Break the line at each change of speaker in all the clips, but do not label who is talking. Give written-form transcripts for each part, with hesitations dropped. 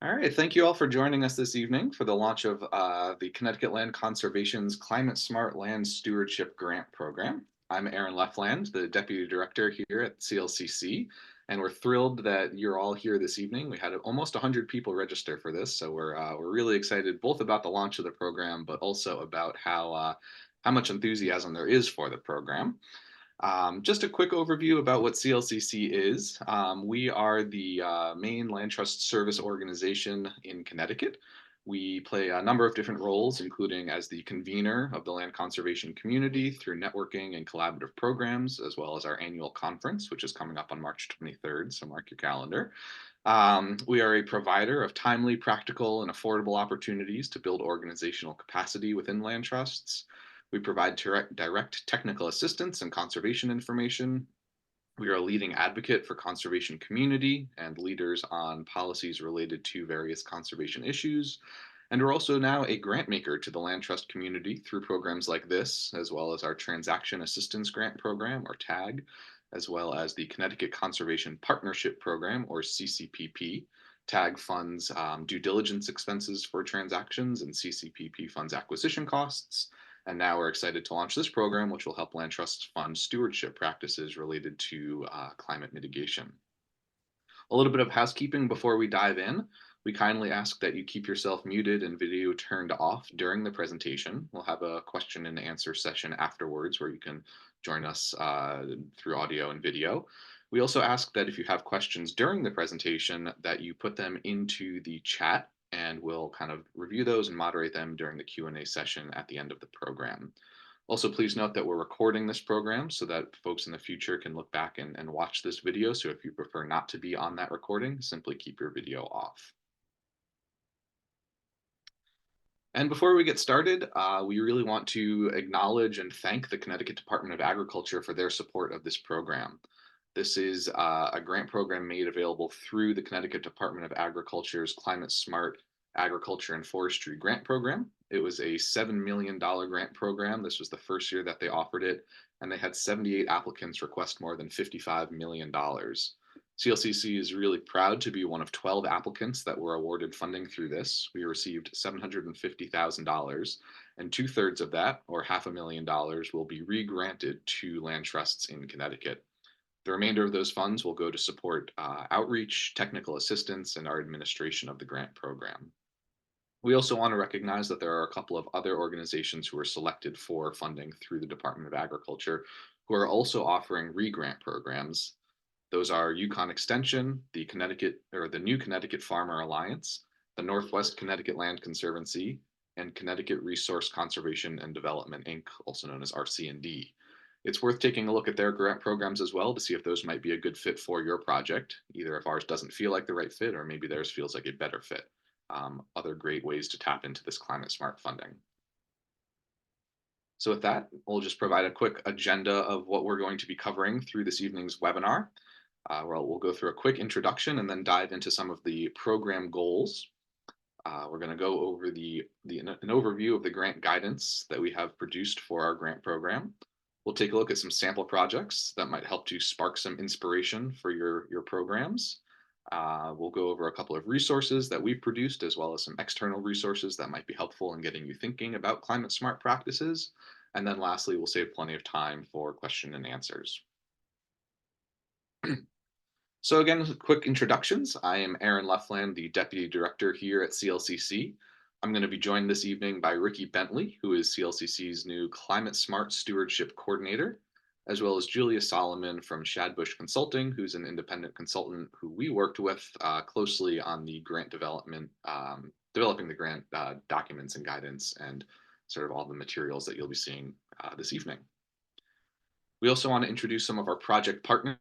All right, thank you all for joining us this evening for the launch of the Connecticut Land Conservation's Climate Smart Land Stewardship Grant Program. I'm Aaron Leffland, the Deputy Director here at CLCC, and we're thrilled that you're all here this evening. We had almost 100 people register for this, so we're really excited both about the launch of the program, but also about how much enthusiasm there is for the program. Just a quick overview about what CLCC is. We are the main land trust service organization in Connecticut. We play a number of different roles, including as the convener of the land conservation community through networking and collaborative programs, as well as our annual conference, which is coming up on March 23rd, so mark your calendar. We are a provider of timely, practical, and affordable opportunities to build organizational capacity within land trusts. We provide direct technical assistance and conservation information. We are a leading advocate for conservation community and leaders on policies related to various conservation issues. And we're also now a grant maker to the land trust community through programs like this, as well as our Transaction Assistance Grant Program, or TAG, as well as the Connecticut Conservation Partnership Program, or CCPP. TAG funds due diligence expenses for transactions, and CCPP funds acquisition costs. And now we're excited to launch this program, which will help land trusts fund stewardship practices related to climate mitigation. A little bit of housekeeping before we dive in. We kindly ask that you keep yourself muted and video turned off during the presentation. We'll have a question and answer session afterwards where you can join us through audio and video. We also ask that if you have questions during the presentation that you put them into the chat, and we'll kind of review those and moderate them during the Q&A session at the end of the program. Also, please note that we're recording this program so that folks in the future can look back and watch this video. So if you prefer not to be on that recording, simply keep your video off. And before we get started, we really want to acknowledge and thank the Connecticut Department of Agriculture for their support of this program. This is a grant program made available through the Connecticut Department of Agriculture's Climate Smart Agriculture and Forestry Grant Program. It was a $7 million grant program. This was the first year that they offered it, and they had 78 applicants request more than $55 million. CLCC is really proud to be one of 12 applicants that were awarded funding through this. We received $750,000, and 2/3 of that, or $500,000, will be re-granted to land trusts in Connecticut. The remainder of those funds will go to support outreach, technical assistance, and our administration of the grant program. We also want to recognize that there are a couple of other organizations who were selected for funding through the Department of Agriculture who are also offering re-grant programs. Those are Yukon Extension, the New Connecticut Farmer Alliance, the Northwest Connecticut Land Conservancy, and Connecticut Resource Conservation and Development, Inc., also known as RC&D. It's worth taking a look at their grant programs as well to see if those might be a good fit for your project, either if ours doesn't feel like the right fit or maybe theirs feels like a better fit. Other great ways to tap into this climate smart funding. So with that, we'll just provide a quick agenda of what we're going to be covering through this evening's webinar. We'll go through a quick introduction and then dive into some of the program goals. We're going to go over an overview of the grant guidance that we have produced for our grant program. We'll take a look at some sample projects that might help to spark some inspiration for your programs. We'll go over a couple of resources that we've produced, as well as some external resources that might be helpful in getting you thinking about climate smart practices. And then lastly, we'll save plenty of time for question and answers. So again, quick introductions. I am Aaron Leffland, the Deputy Director here at CLCC. I'm going to be joined this evening by Ricky Bentley, who is CLCC's new Climate Smart Stewardship Coordinator, as well as Julia Solomon from Shadbush Consulting, who's an independent consultant who we worked with closely on the grant development, developing the grant documents and guidance and sort of all the materials that you'll be seeing this evening. We also want to introduce some of our project partners.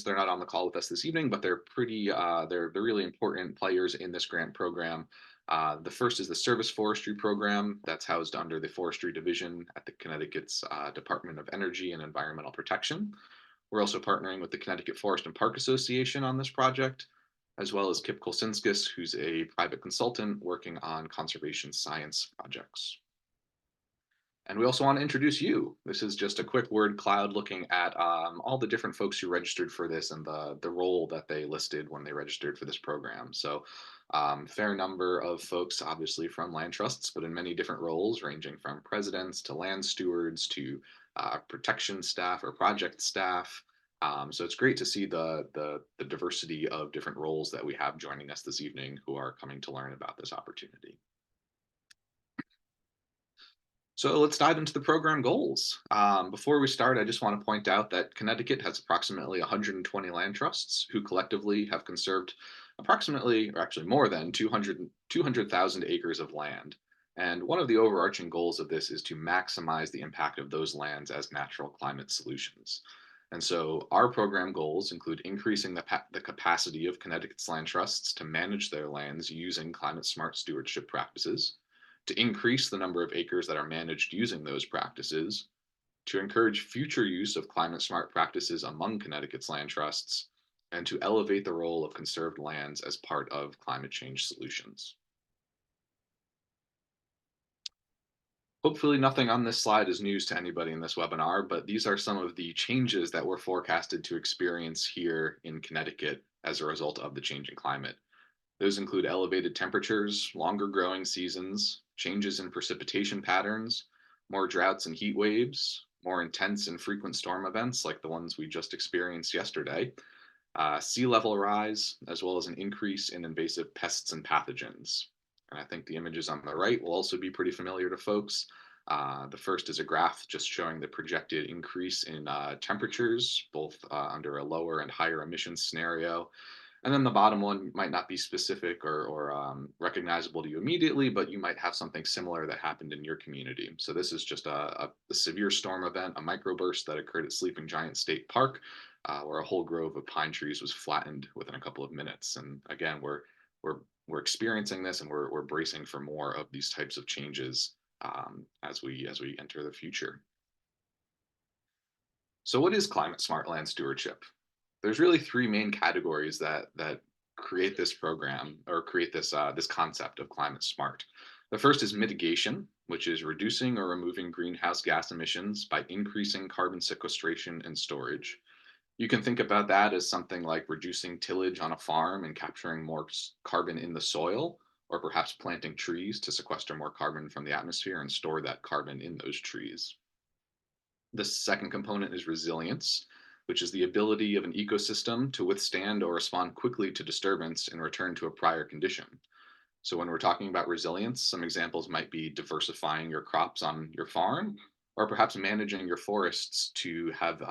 They're not on the call with us this evening, but they're they're really important players in this grant program. The first is the Service Forestry Program that's housed under the Forestry Division at the Connecticut's Department of Energy and Environmental Protection. We're also partnering with the Connecticut Forest and Park Association on this project, as well as Kip Kolsinskis, who's a private consultant working on conservation science projects. And we also want to introduce you. This is just a quick word cloud looking at all the different folks who registered for this and the role that they listed when they registered for this program. So, fair number of folks, obviously from land trusts, but in many different roles, ranging from presidents to land stewards to protection staff or project staff. So it's great to see the diversity of different roles that we have joining us this evening who are coming to learn about this opportunity. So let's dive into the program goals. Before we start, I just want to point out that Connecticut has approximately 120 land trusts who collectively have conserved approximately, or actually more than 200,000 acres of land. And one of the overarching goals of this is to maximize the impact of those lands as natural climate solutions. And so our program goals include increasing the capacity of Connecticut's land trusts to manage their lands using climate smart stewardship practices, to increase the number of acres that are managed using those practices, to encourage future use of climate smart practices among Connecticut's land trusts, and to elevate the role of conserved lands as part of climate change solutions. Hopefully nothing on this slide is news to anybody in this webinar, but these are some of the changes that we're forecasted to experience here in Connecticut as a result of the changing climate. Those include elevated temperatures, longer growing seasons, changes in precipitation patterns, more droughts and heat waves, more intense and frequent storm events like the ones we just experienced yesterday, sea level rise, as well as an increase in invasive pests and pathogens. And I think the images on the right will also be pretty familiar to folks. The first is a graph just showing the projected increase in temperatures, both under a lower and higher emissions scenario. And then the bottom one might not be specific or recognizable to you immediately, but you might have something similar that happened in your community. So this is just a severe storm event, a microburst that occurred at Sleeping Giant State Park, where a whole grove of pine trees was flattened within a couple of minutes. And again, we're we're experiencing this, and we're bracing for more of these types of changes as we enter the future. So, what is climate smart land stewardship? There's really three main categories that create this program or create this concept of climate smart. The first is mitigation, which is reducing or removing greenhouse gas emissions by increasing carbon sequestration and storage. You can think about that as something like reducing tillage on a farm and capturing more carbon in the soil, or perhaps planting trees to sequester more carbon from the atmosphere and store that carbon in those trees. The second component is resilience, which is the ability of an ecosystem to withstand or respond quickly to disturbance and return to a prior condition. So, when we're talking about resilience, some examples might be diversifying your crops on your farm, or perhaps managing your forests to have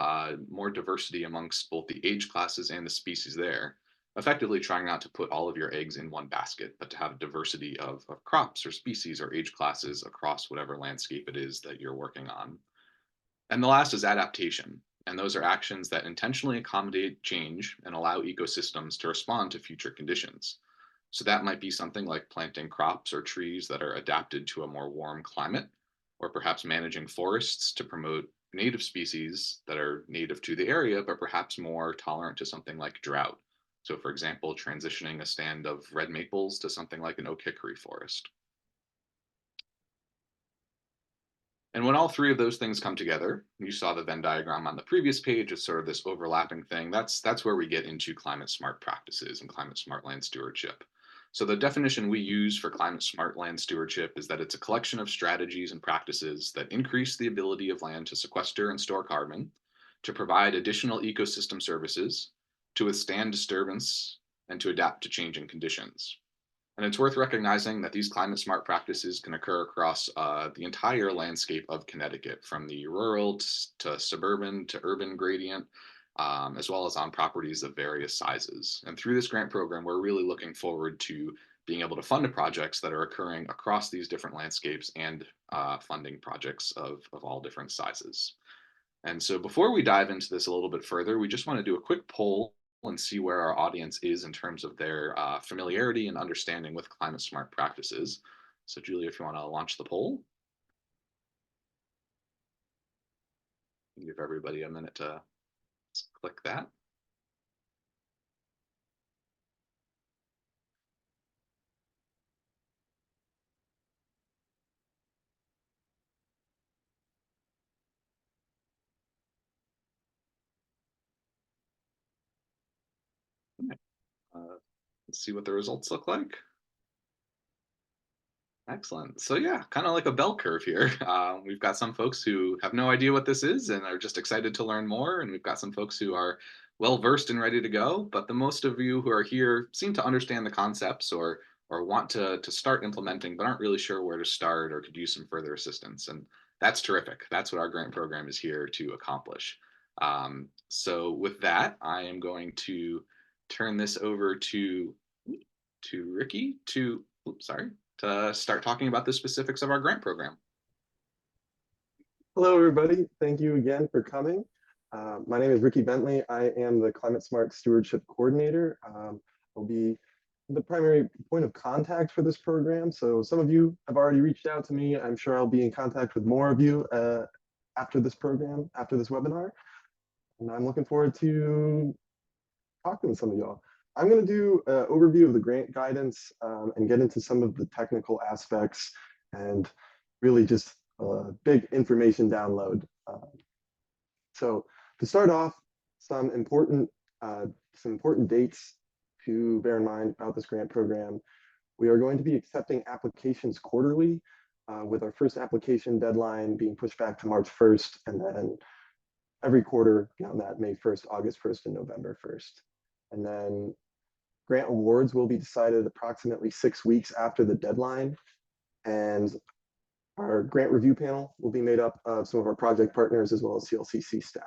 more diversity amongst both the age classes and the species there. Effectively, trying not to put all of your eggs in one basket, but to have a diversity of crops or species or age classes across whatever landscape it is that you're working on. And the last is adaptation. And those are actions that intentionally accommodate change and allow ecosystems to respond to future conditions. So that might be something like planting crops or trees that are adapted to a more warm climate, or perhaps managing forests to promote native species that are native to the area, but perhaps more tolerant to something like drought. So, for example, transitioning a stand of red maples to something like an oak hickory forest. And when all three of those things come together, you saw the Venn diagram on the previous page, it's sort of this overlapping thing. That's where we get into climate smart practices and climate smart land stewardship. So the definition we use for climate smart land stewardship is that it's a collection of strategies and practices that increase the ability of land to sequester and store carbon, to provide additional ecosystem services, to withstand disturbance, and to adapt to changing conditions. And it's worth recognizing that these climate smart practices can occur across the entire landscape of Connecticut, from the rural to suburban to urban gradient, as well as on properties of various sizes. And through this grant program, we're really looking forward to being able to fund projects that are occurring across these different landscapes and funding projects of all different sizes. And so before we dive into this a little bit further, we just want to do a quick poll and see where our audience is in terms of their familiarity and understanding with climate smart practices. So Julia, if you want to launch the poll, give everybody a minute to click that. see what the results look like. Excellent. So yeah, kind of like a bell curve here. We've got some folks who have no idea what this is and are just excited to learn more, and we've got some folks who are well versed and ready to go. But the most of you who are here seem to understand the concepts or want to start implementing, but aren't really sure where to start or could use some further assistance. And that's terrific. That's what our grant program is here to accomplish. So with that, I am going to turn this over to Ricky to, oops, sorry, to start talking about the specifics of our grant program.
Hello, everybody. Thank you again for coming. My name is Ricky Bentley. I am the Climate Smart Stewardship Coordinator. I'll be the primary point of contact for this program. So some of you have already reached out to me. I'm sure I'll be in contact with more of you after this program, after this webinar. And I'm looking forward to talking to some of y'all. I'm going to do an overview of the grant guidance and get into some of the technical aspects and really just a big information download. So to start off, some important dates to bear in mind about this grant program. We are going to be accepting applications quarterly, with our first application deadline being pushed back to March 1st, and then every quarter beyond that, May 1st, August 1st, and November 1st. And then grant awards will be decided approximately 6 weeks after the deadline. And our grant review panel will be made up of some of our project partners as well as CLCC staff.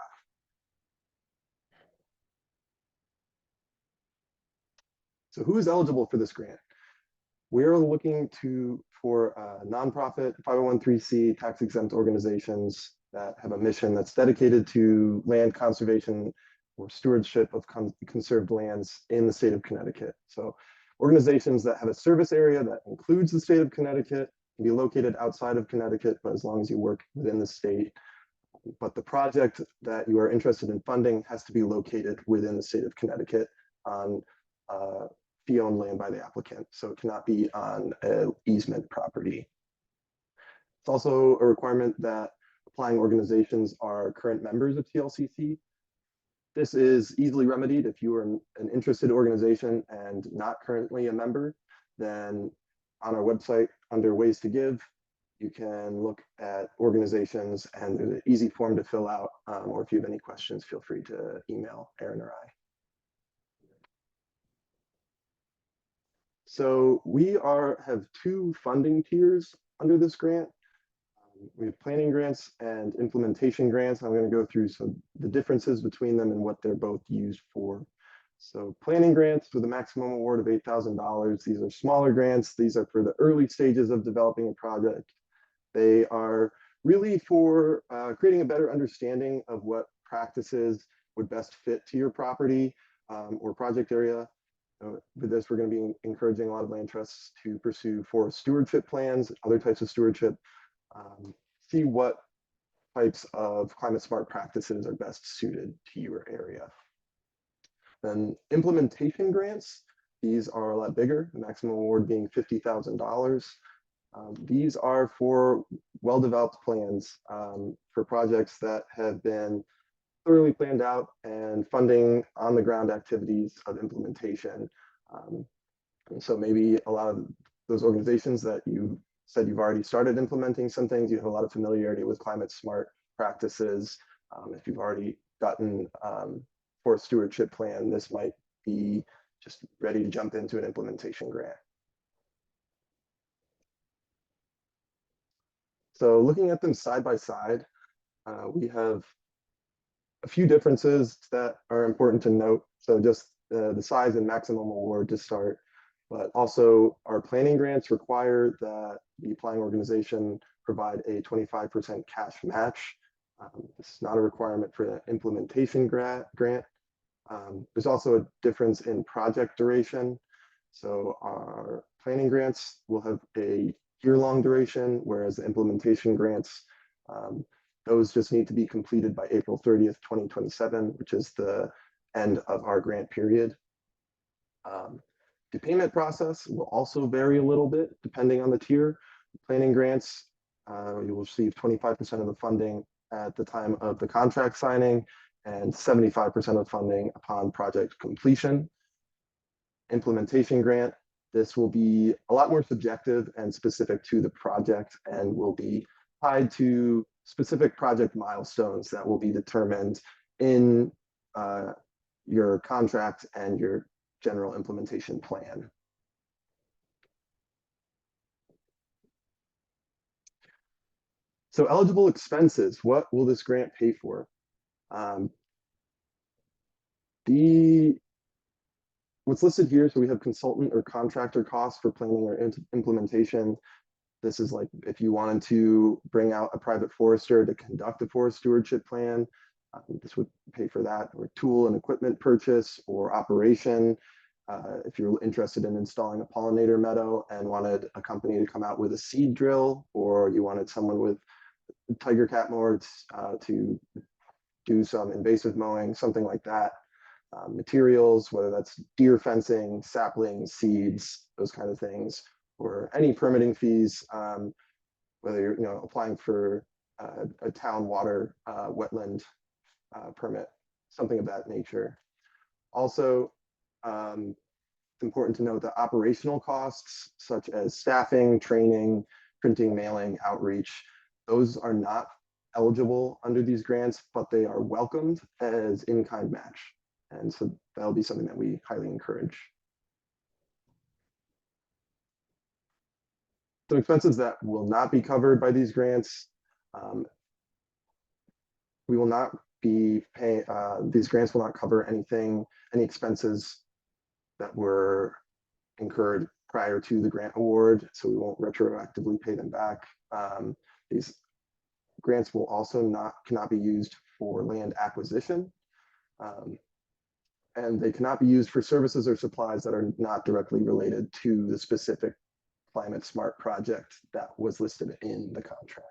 So who is eligible for this grant? We're looking for nonprofit 501(c) tax exempt organizations that have a mission that's dedicated to land conservation or stewardship of conserved lands in the state of Connecticut. So organizations that have a service area that includes the state of Connecticut, can be located outside of Connecticut, but as long as you work within the state. But the project that you are interested in funding has to be located within the state of Connecticut on fee-owned land by the applicant. So it cannot be on an easement property. It's also a requirement that applying organizations are current members of TLCC. This is easily remedied if you are an interested organization and not currently a member. Then on our website under ways to give, you can look at organizations and there's an easy form to fill out, or if you have any questions, feel free to email Aaron or I. So we have 2 funding tiers under this grant. We have planning grants and implementation grants. I'm going to go through the differences between them and what they're both used for. So planning grants with a maximum award of $8,000. These are smaller grants. These are for the early stages of developing a project. They are really for creating a better understanding of what practices would best fit to your property or project area. With this, we're going to be encouraging a lot of land trusts to pursue forest stewardship plans, other types of stewardship, see what types of climate smart practices are best suited to your area. Then implementation grants, these are a lot bigger, the maximum award being $50,000. These are for well-developed plans for projects that have been thoroughly planned out and funding on-the-ground activities of implementation. And so maybe a lot of those organizations that you said you've already started implementing some things, you have a lot of familiarity with climate smart practices. If you've already gotten forest stewardship plan, this might be just ready to jump into an implementation grant. So looking at them side by side, we have a few differences that are important to note. So just the size and maximum award to start, but also our planning grants require that the applying organization provide a 25% cash match. This is not a requirement for an implementation grant. There's also a difference in project duration. So our planning grants will have a year-long duration, whereas the implementation grants, those just need to be completed by April 30th, 2027, which is the end of our grant period. The payment process will also vary a little bit depending on the tier. Planning grants, you will receive 25% of the funding at the time of the contract signing and 75% of funding upon project completion. implementation grant. This will be a lot more subjective and specific to the project and will be tied to specific project milestones that will be determined in your contract and your general implementation plan. So eligible expenses, what will this grant pay for? What's listed here, so we have consultant or contractor costs for planning or implementation. This is like if you wanted to bring out a private forester to conduct a forest stewardship plan, this would pay for that, or tool and equipment purchase or operation. If you're interested in installing a pollinator meadow and wanted a company to come out with a seed drill, or you wanted someone with tiger cat mowers to do some invasive mowing, something like that. Materials, whether that's deer fencing, saplings, seeds, those kind of things, or any permitting fees, whether you're applying for a town water wetland permit, something of that nature. Also, it's important to note that operational costs such as staffing, training, printing, mailing, outreach, those are not eligible under these grants, but they are welcomed as in-kind match. And so that'll be something that we highly encourage. Some expenses that will not be covered by these grants. We will not be paying, these grants will not cover any expenses that were incurred prior to the grant award, so we won't retroactively pay them back. These grants will also cannot be used for land acquisition. And they cannot be used for services or supplies that are not directly related to the specific climate smart project that was listed in the contract.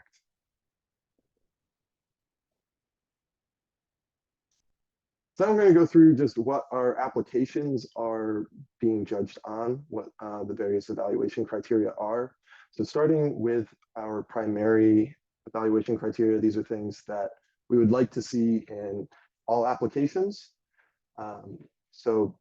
So I'm going to go through just what our applications are being judged on, what the various evaluation criteria are. So starting with our primary evaluation criteria, these are things that we would like to see in all applications. So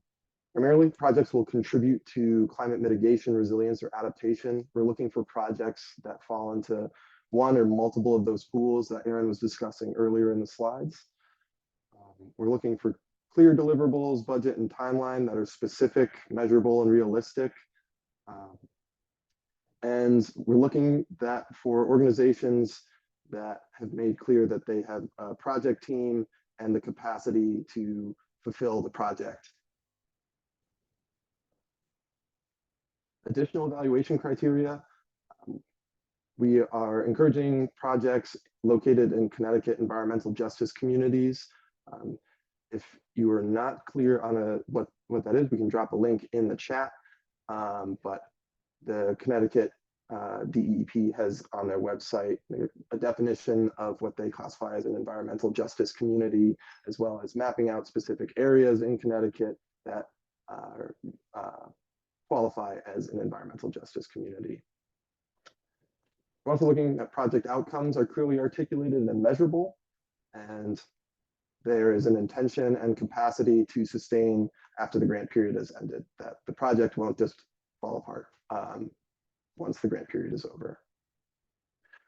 primarily, projects will contribute to climate mitigation, resilience, or adaptation. We're looking for projects that fall into one or multiple of those pools that Aaron was discussing earlier in the slides. We're looking for clear deliverables, budget, and timeline that are specific, measurable, and realistic. And we're looking for organizations that have made clear that they have a project team and the capacity to fulfill the project. Additional evaluation criteria. We are encouraging projects located in Connecticut environmental justice communities. If you are not clear on what that is, we can drop a link in the chat. But the Connecticut DEP has on their website a definition of what they classify as an environmental justice community, as well as mapping out specific areas in Connecticut that qualify as an environmental justice community. We're also looking at project outcomes are clearly articulated and measurable, and there is an intention and capacity to sustain after the grant period has ended, that the project won't just fall apart once the grant period is over.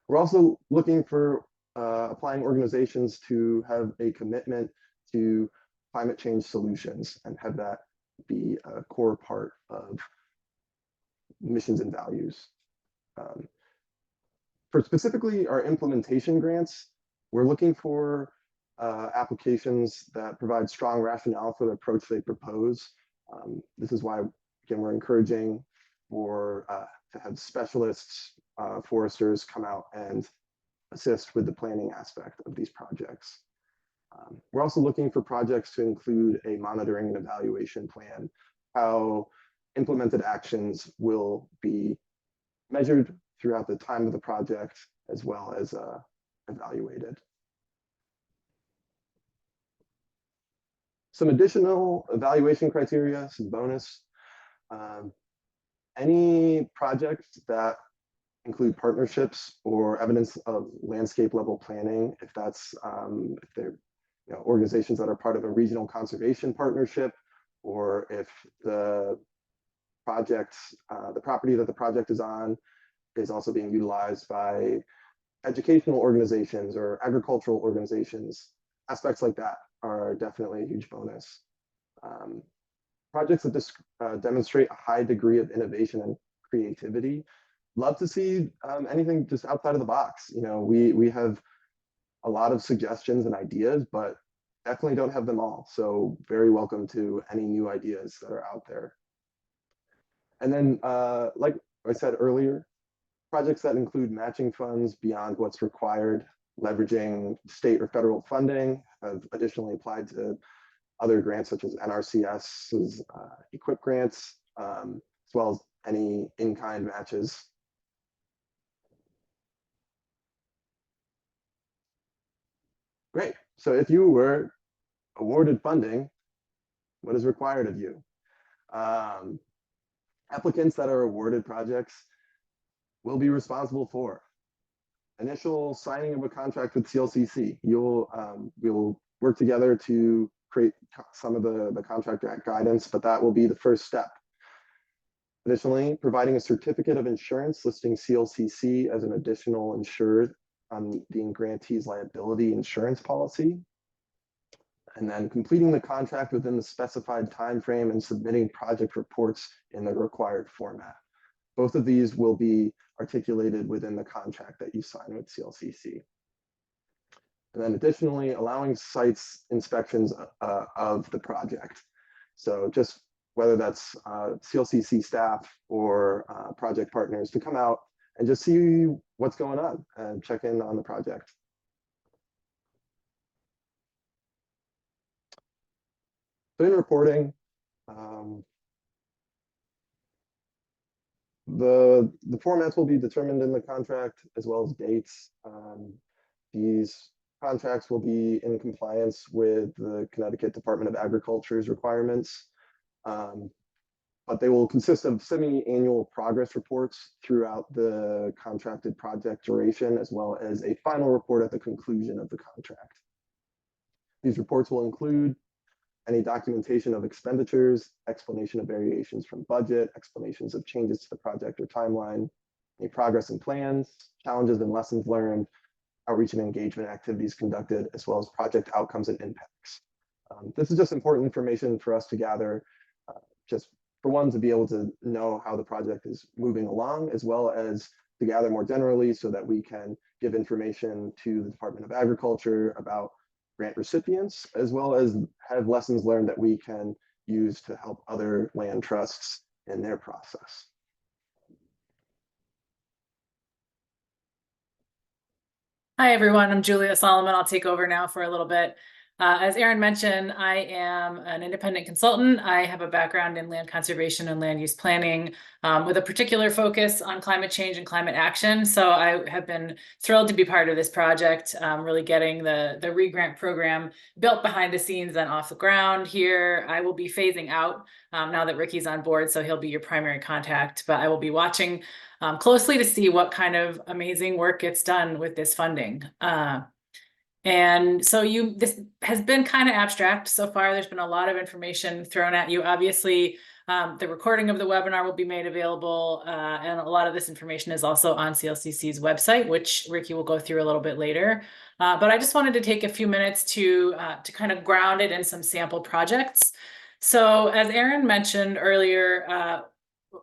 We're also looking for applying organizations to have a commitment to climate change solutions and have that be a core part of missions and values. For specifically our implementation grants, we're looking for applications that provide strong rationale for the approach they propose. This is why, again, we're encouraging to have specialists, foresters come out and assist with the planning aspect of these projects. We're also looking for projects to include a monitoring and evaluation plan, how implemented actions will be measured throughout the time of the project, as well as evaluated. Some additional evaluation criteria, some bonus. Any projects that include partnerships or evidence of landscape level planning, if they're organizations that are part of a regional conservation partnership, or if the projects, the property that the project is on is also being utilized by educational organizations or agricultural organizations. Aspects like that are definitely a huge bonus. Projects that demonstrate a high degree of innovation and creativity. Love to see anything just outside of the box. You know, we have a lot of suggestions and ideas, but definitely don't have them all. So very welcome to any new ideas that are out there. And then, like I said earlier, projects that include matching funds beyond what's required, leveraging state or federal funding, have additionally applied to other grants such as NRCS's EQUIP grants, as well as any in-kind matches. Great. So if you were awarded funding, what is required of you? Applicants that are awarded projects will be responsible for initial signing of a contract with CLCC. We'll work together to create some of the contract guidance, but that will be the first step. Additionally, providing a certificate of insurance listing CLCC as an additional insured on the grantee's liability insurance policy. And then completing the contract within the specified time frame and submitting project reports in the required format. Both of these will be articulated within the contract that you sign with CLCC. And then additionally, allowing sites inspections of the project. So just whether that's CLCC staff or project partners to come out and just see what's going on and check in on the project. So in reporting, the formats will be determined in the contract as well as dates. These contracts will be in compliance with the Connecticut Department of Agriculture's requirements, but they will consist of semi-annual progress reports throughout the contracted project duration, as well as a final report at the conclusion of the contract. These reports will include any documentation of expenditures, explanation of variations from budget, explanations of changes to the project or timeline, any progress and plans, challenges and lessons learned, outreach and engagement activities conducted, as well as project outcomes and impacts. This is just important information for us to gather, just for one, to be able to know how the project is moving along, as well as to gather more generally so that we can give information to the Department of Agriculture about grant recipients, as well as have lessons learned that we can use to help other land trusts in their process.
Hi, everyone. I'm Julia Solomon. I'll take over now for a little bit. As Aaron mentioned, I am an independent consultant. I have a background in land conservation and land use planning with a particular focus on climate change and climate action. So I have been thrilled to be part of this project, really getting the RE-grant program built behind the scenes and off the ground here. I will be phasing out now that Ricky's on board, so he'll be your primary contact, but I will be watching closely to see what kind of amazing work gets done with this funding. And so this has been kind of abstract so far. There's been a lot of information thrown at you. Obviously, the recording of the webinar will be made available, and a lot of this information is also on CLCC's website, which Ricky will go through a little bit later. But I just wanted to take a few minutes to kind of ground it in some sample projects. So as Aaron mentioned earlier,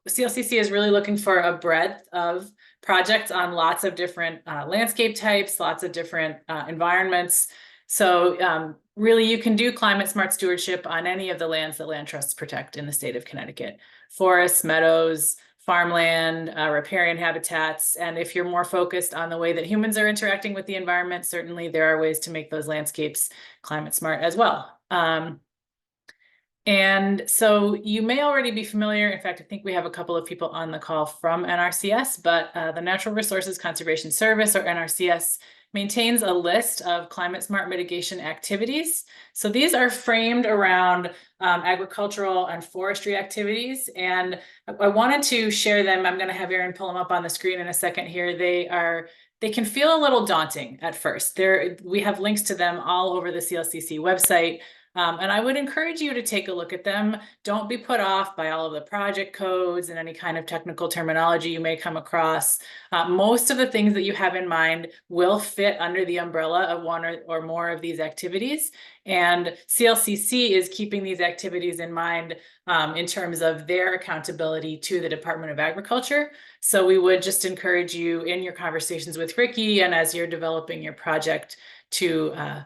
CLCC is really looking for a breadth of projects on lots of different landscape types, lots of different environments. So really you can do climate smart stewardship on any of the lands that land trusts protect in the state of Connecticut: forests, meadows, farmland, riparian habitats. And if you're more focused on the way that humans are interacting with the environment, certainly there are ways to make those landscapes climate smart as well. And so you may already be familiar. In fact, I think we have a couple of people on the call from NRCS, but the Natural Resources Conservation Service, or NRCS, maintains a list of climate smart mitigation activities. So these are framed around agricultural and forestry activities. And I wanted to share them. I'm going to have Aaron pull them up on the screen in a second here. They can feel a little daunting at first. We have links to them all over the CLCC website. And I would encourage you to take a look at them. Don't be put off by all of the project codes and any kind of technical terminology you may come across. Most of the things that you have in mind will fit under the umbrella of one or more of these activities. And CLCC is keeping these activities in mind in terms of their accountability to the Department of Agriculture. So we would just encourage you in your conversations with Ricky and as you're developing your project to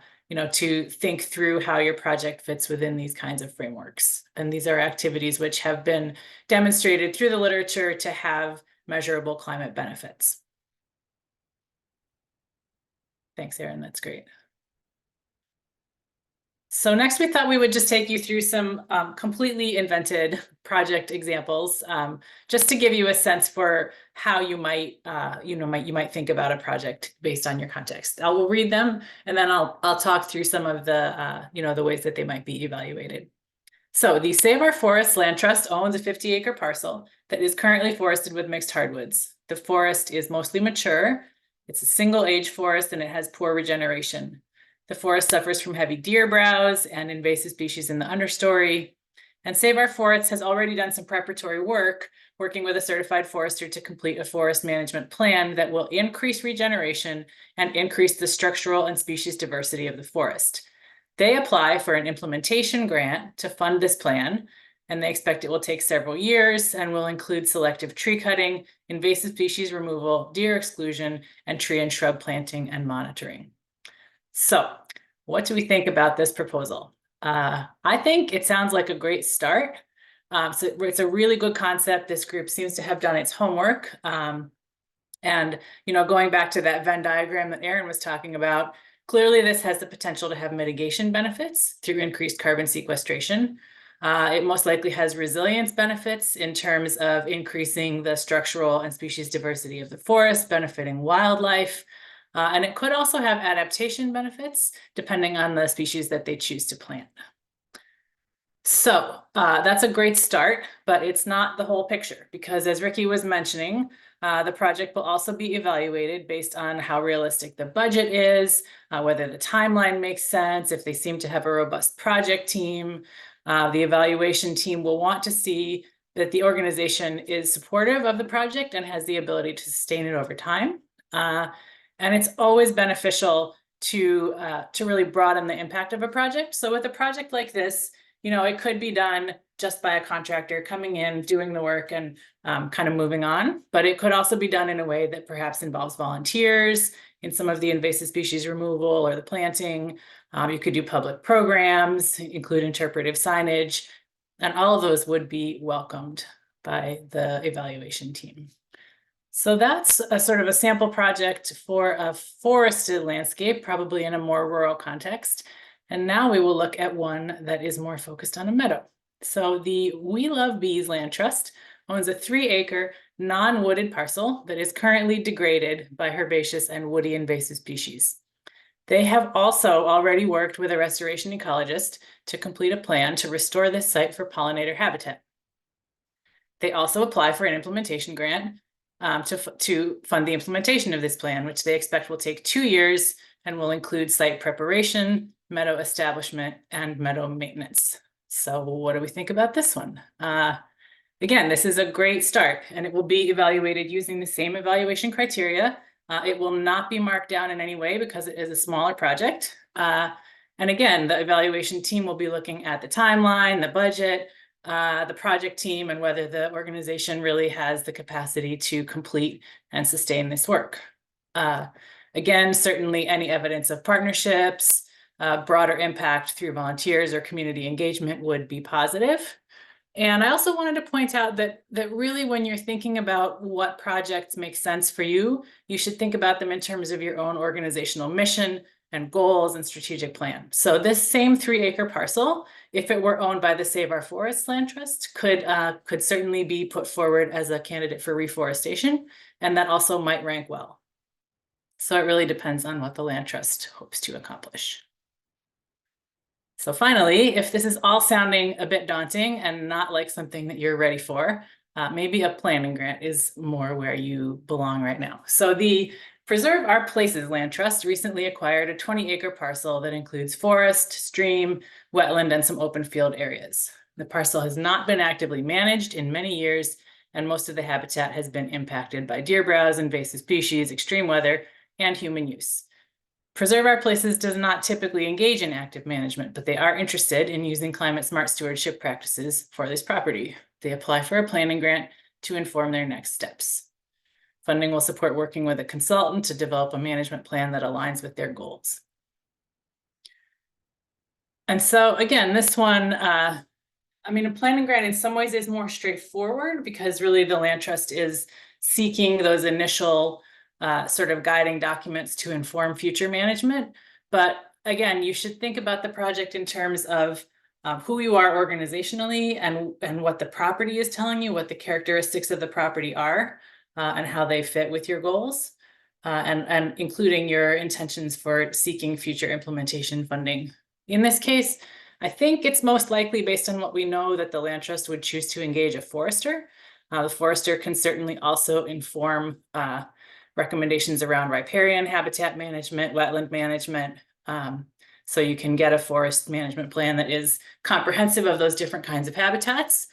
to think through how your project fits within these kinds of frameworks. And these are activities which have been demonstrated through the literature to have measurable climate benefits. Thanks, Erin, that's great. So next we thought we would just take you through some completely invented project examples, just to give you a sense for how you might, you might think about a project based on your context. I will read them and then I'll talk through some of the, the ways that they might be evaluated. So the Save Our Forests Land Trust owns a 50-acre parcel that is currently forested with mixed hardwoods. The forest is mostly mature. It's a single-age forest and it has poor regeneration. The forest suffers from heavy deer browse and invasive species in the understory. And Save Our Forests has already done some preparatory work, working with a certified forester to complete a forest management plan that will increase regeneration and increase the structural and species diversity of the forest. They apply for an implementation grant to fund this plan, and they expect it will take several years and will include selective tree cutting, invasive species removal, deer exclusion, and tree and shrub planting and monitoring. So what do we think about this proposal? I think it sounds like a great start. So it's a really good concept. This group seems to have done its homework. And, going back to that Venn diagram that Erin was talking about, clearly this has the potential to have mitigation benefits through increased carbon sequestration. It most likely has resilience benefits in terms of increasing the structural and species diversity of the forest, benefiting wildlife. And it could also have adaptation benefits depending on the species that they choose to plant. So that's a great start, but it's not the whole picture because as Ricky was mentioning, the project will also be evaluated based on how realistic the budget is, whether the timeline makes sense, if they seem to have a robust project team. The evaluation team will want to see that the organization is supportive of the project and has the ability to sustain it over time. And it's always beneficial to really broaden the impact of a project. So with a project like this, it could be done just by a contractor coming in, doing the work and kind of moving on. But it could also be done in a way that perhaps involves volunteers in some of the invasive species removal or the planting. You could do public programs, include interpretive signage, and all of those would be welcomed by the evaluation team. So that's a sort of a sample project for a forested landscape, probably in a more rural context. And now we will look at one that is more focused on a meadow. So the We Love Bees Land Trust owns a 3-acre non-wooded parcel that is currently degraded by herbaceous and woody invasive species. They have also already worked with a restoration ecologist to complete a plan to restore this site for pollinator habitat. They also apply for an implementation grant to fund the implementation of this plan, which they expect will take 2 years and will include site preparation, meadow establishment, and meadow maintenance. So what do we think about this one? Again, this is a great start, and it will be evaluated using the same evaluation criteria. It will not be marked down in any way because it is a smaller project. And again, the evaluation team will be looking at the timeline, the budget, the project team, and whether the organization really has the capacity to complete and sustain this work. Again, certainly any evidence of partnerships, broader impact through volunteers or community engagement would be positive. And I also wanted to point out that really when you're thinking about what projects make sense for you, you should think about them in terms of your own organizational mission and goals and strategic plan. So this same 3-acre parcel, if it were owned by the Save Our Forests Land Trust, could certainly be put forward as a candidate for reforestation, and that also might rank well. So it really depends on what the land trust hopes to accomplish. So finally, if this is all sounding a bit daunting and not like something that you're ready for, maybe a planning grant is more where you belong right now. So the Preserve Our Places Land Trust recently acquired a 20-acre parcel that includes forest, stream, wetland, and some open field areas. The parcel has not been actively managed in many years, and most of the habitat has been impacted by deer browse, invasive species, extreme weather, and human use. Preserve Our Places does not typically engage in active management, but they are interested in using climate-smart stewardship practices for this property. They apply for a planning grant to inform their next steps. Funding will support working with a consultant to develop a management plan that aligns with their goals. And so again, this one, a planning grant in some ways is more straightforward because really the land trust is seeking those initial sort of guiding documents to inform future management. But again, you should think about the project in terms of who you are organizationally and what the property is telling you, what the characteristics of the property are. And how they fit with your goals, and including your intentions for seeking future implementation funding. In this case, I think it's most likely based on what we know that the land trust would choose to engage a forester. The forester can certainly also inform recommendations around riparian habitat management, wetland management. So you can get a forest management plan that is comprehensive of those different kinds of habitats.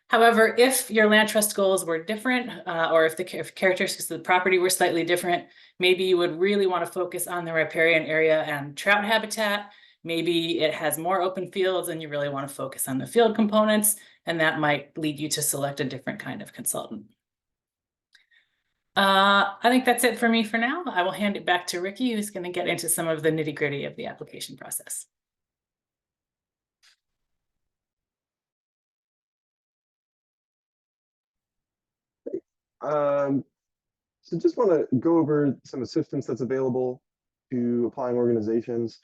However, if your land trust goals were different, or if the characteristics of the property were slightly different, maybe you would really want to focus on the riparian area and trout habitat. Maybe it has more open fields and you really want to focus on the field components, and that might lead you to select a different kind of consultant. I think that's it for me for now. I will hand it back to Ricky, who's going to get into some of the nitty-gritty of the application process.
So just want to go over some assistance that's available to applying organizations.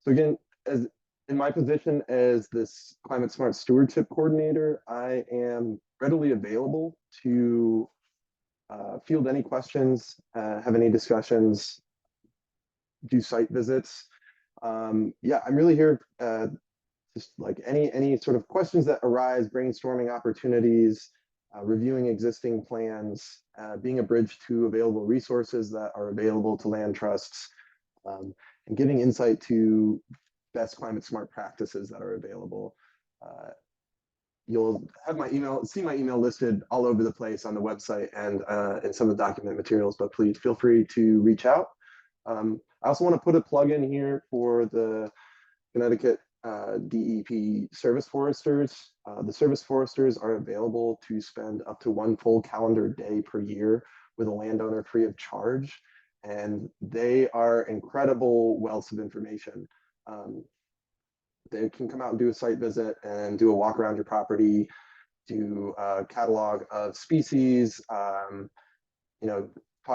So again, as in my position as this climate smart stewardship coordinator, I am readily available to field any questions, have any discussions, do site visits. Yeah, I'm really here just like any sort of questions that arise, brainstorming opportunities, reviewing existing plans, being a bridge to available resources that are available to land trusts, and giving insight to best climate smart practices that are available. You'll have my email, see my email listed all over the place on the website and in some of the document materials, but please feel free to reach out. I also want to put a plug in here for the Connecticut DEP service foresters. The service foresters are available to spend up to 1 full calendar day per year with a landowner free of charge. And they are incredible wealths of information. They can come out and do a site visit and do a walk around your property, do a catalog of species, talk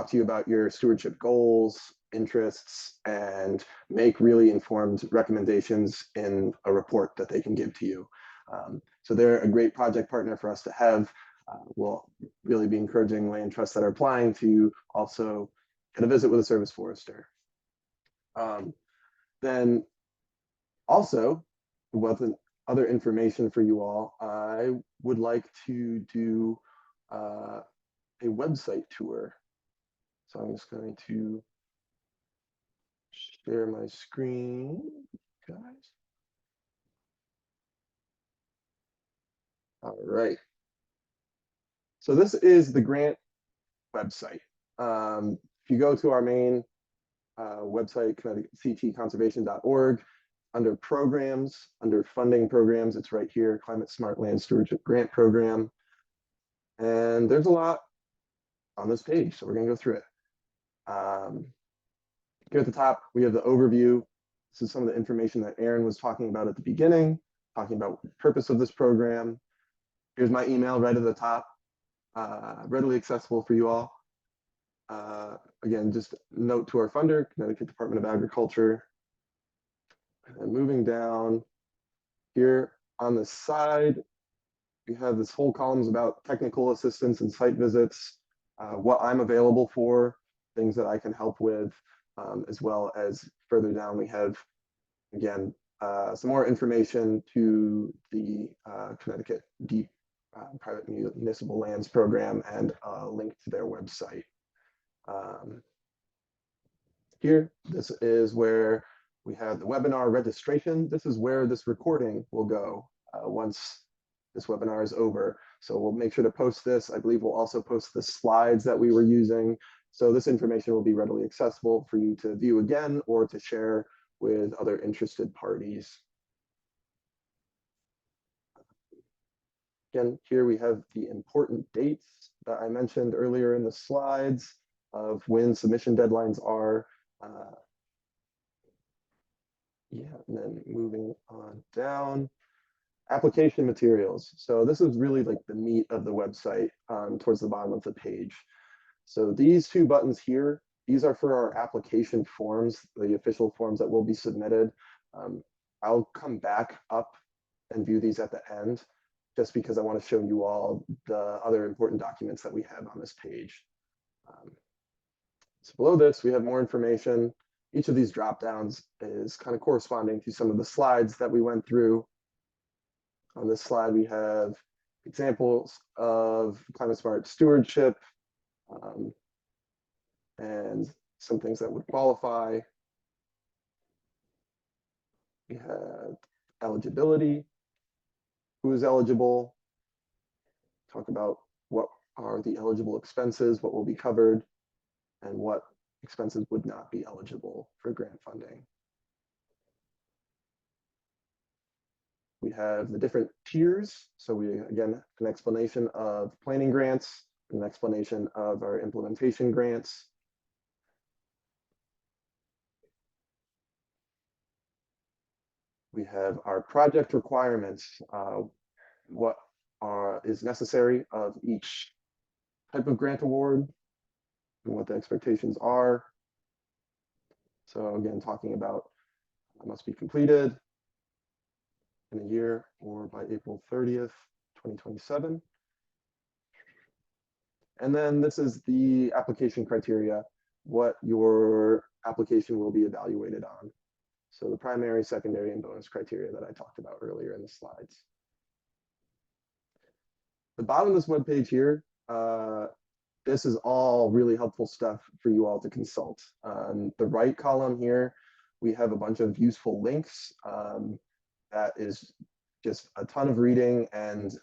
to you about your stewardship goals, interests, and make really informed recommendations in a report that they can give to you. So they're a great project partner for us to have. We'll really be encouraging land trusts that are applying to also get a visit with a service forester. Then also, with other information for you all, I would like to do a website tour. So I'm just going to share my screen, guys. All right. So this is the grant website. If you go to our main website, ctconservation.org, under programs, under funding programs, it's right here, Climate Smart Land Stewardship Grant Program. And there's a lot on this page, so we're going to go through it. Here at the top, we have the overview. This is some of the information that Aaron was talking about at the beginning, talking about the purpose of this program. Here's my email right at the top, readily accessible for you all. Again, just note to our funder, Connecticut Department of Agriculture. And moving down here on the side, we have this whole columns about technical assistance and site visits, what I'm available for, things that I can help with, as well as further down we have, again, some more information to the Connecticut Deep Private Municipal Lands Program and a link to their website. here, this is where we have the webinar registration. This is where this recording will go once this webinar is over. So we'll make sure to post this. I believe we'll also post the slides that we were using. So this information will be readily accessible for you to view again or to share with other interested parties. Again, here we have the important dates that I mentioned earlier in the slides of when submission deadlines are. Yeah, and then moving on down, application materials. So this is really like the meat of the website towards the bottom of the page. So these two buttons here, these are for our application forms, the official forms that will be submitted. I'll come back up and view these at the end, just because I want to show you all the other important documents that we have on this page. So below this, we have more information. Each of these drop downs is kind of corresponding to some of the slides that we went through. On this slide, we have examples of climate smart stewardship and some things that would qualify. We have eligibility, who is eligible, talk about what are the eligible expenses, what will be covered, and what expenses would not be eligible for grant funding. We have the different tiers. So we, again, an explanation of planning grants, an explanation of our implementation grants. We have our project requirements, what is necessary of each type of grant award and what the expectations are. So again, talking about must be completed in a year or by April 30th, 2027. And then this is the application criteria, what your application will be evaluated on. So the primary, secondary, and bonus criteria that I talked about earlier in the slides. The bottom of this webpage here, this is all really helpful stuff for you all to consult. The right column here, we have a bunch of useful links. That is just a ton of reading and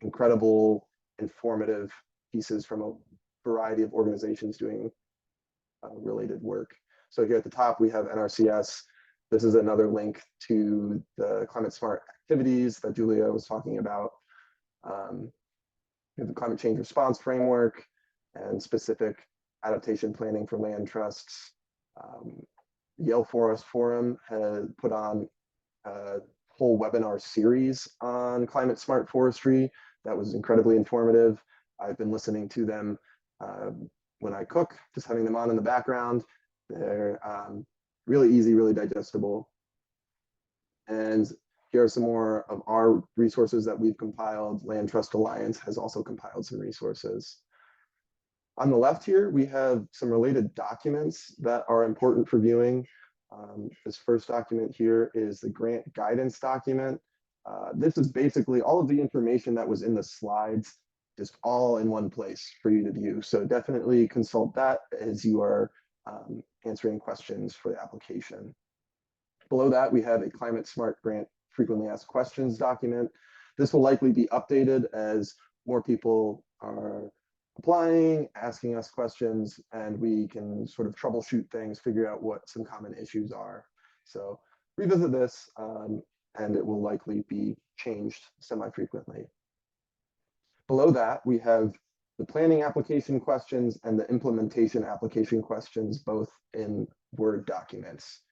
incredible, informative pieces from a variety of organizations doing related work. So here at the top, we have NRCS. This is another link to the climate smart activities that Julia was talking about. We have the climate change response framework and specific adaptation planning for land trusts. Yale Forest Forum has put on a whole webinar series on climate smart forestry that was incredibly informative. I've been listening to them when I cook, just having them on in the background. They're really easy, really digestible. And here are some more of our resources that we've compiled. Land Trust Alliance has also compiled some resources. On the left here, we have some related documents that are important for viewing. This first document here is the grant guidance document. This is basically all of the information that was in the slides, just all in one place for you to view. So definitely consult that as you are answering questions for the application. Below that, we have a Climate Smart Grant Frequently Asked Questions document. This will likely be updated as more people are applying, asking us questions, and we can sort of troubleshoot things, figure out what some common issues are. So revisit this, and it will likely be changed semi-frequently. Below that, we have the planning application questions and the implementation application questions, both in Word documents.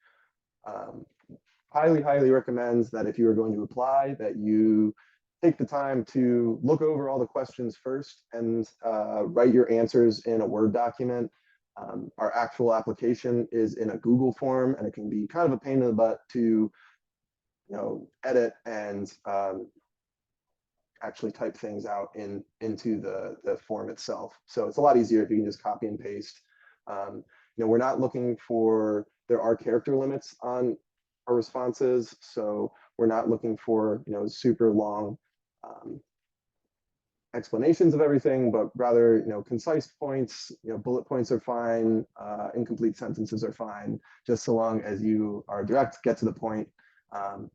Highly recommends that if you are going to apply, that you take the time to look over all the questions first and write your answers in a Word document. Our actual application is in a Google form, and it can be kind of a pain in the butt to edit and actually type things out into the form itself. So it's a lot easier if you can just copy and paste. We're not looking for, there are character limits on our responses, so we're not looking for super long explanations of everything, but rather, concise points. Bullet points are fine. Incomplete sentences are fine, just so long as you are direct, get to the point,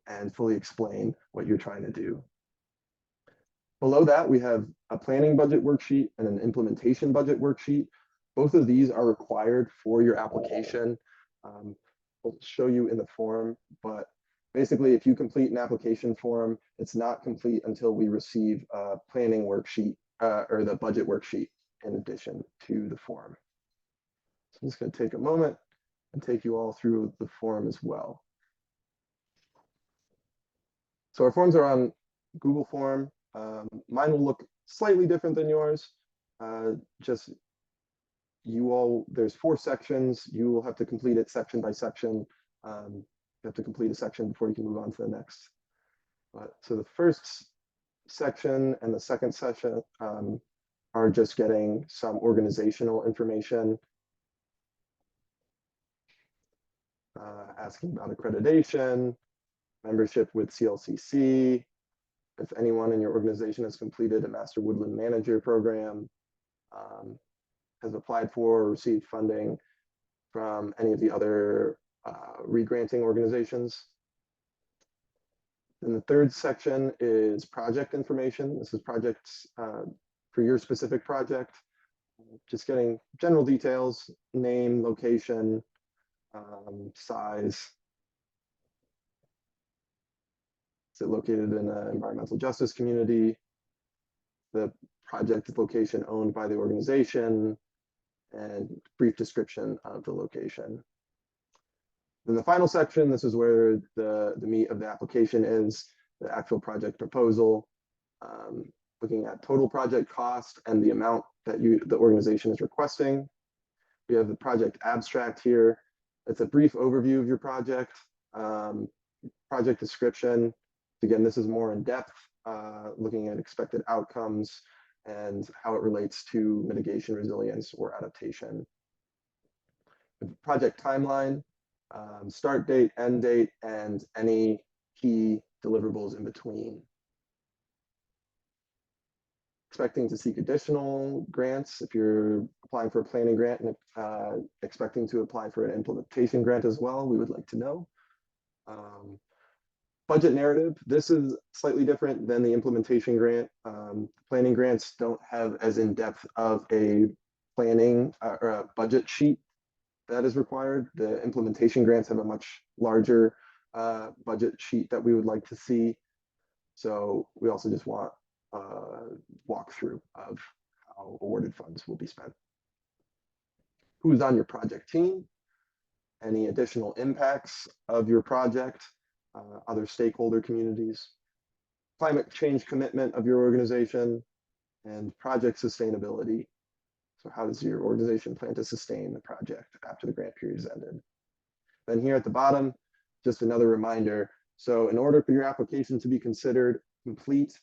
and fully explain what you're trying to do. Below that, we have a planning budget worksheet and an implementation budget worksheet. Both of these are required for your application. We'll show you in the form, but basically, if you complete an application form, it's not complete until we receive a planning worksheet or the budget worksheet in addition to the form. So I'm just going to take a moment and take you all through the form as well. So our forms are on Google Form. Mine will look slightly different than yours. Just there's 4 sections. You will have to complete it section by section. You have to complete a section before you can move on to the next. So the first section and the second section are just getting some organizational information, asking about accreditation, membership with CLCC, if anyone in your organization has completed a Master Woodland Manager program, has applied for or received funding from any of the other re-granting organizations. And the third section is project information. This is projects for your specific project. Just getting general details, name, location, size. Is it located in an environmental justice community? The project location owned by the organization, and brief description of the location. Then the final section, this is where the meat of the application is, the actual project proposal, looking at total project cost and the amount that the organization is requesting. We have the project abstract here. It's a brief overview of your project, project description. Again, this is more in depth, looking at expected outcomes and how it relates to mitigation, resilience, or adaptation. The project timeline, start date, end date, and any key deliverables in between. Expecting to seek additional grants if you're applying for a planning grant and expecting to apply for an implementation grant as well, we would like to know. Budget narrative, this is slightly different than the implementation grant. Planning grants don't have as in-depth of a planning or a budget sheet that is required. The implementation grants have a much larger budget sheet that we would like to see. So we also just want a walkthrough of how awarded funds will be spent. Who's on your project team? Any additional impacts of your project? Other stakeholder communities, climate change commitment of your organization, and project sustainability. So how does your organization plan to sustain the project after the grant period is ended? Then here at the bottom, just another reminder. So in order for your application to be considered complete,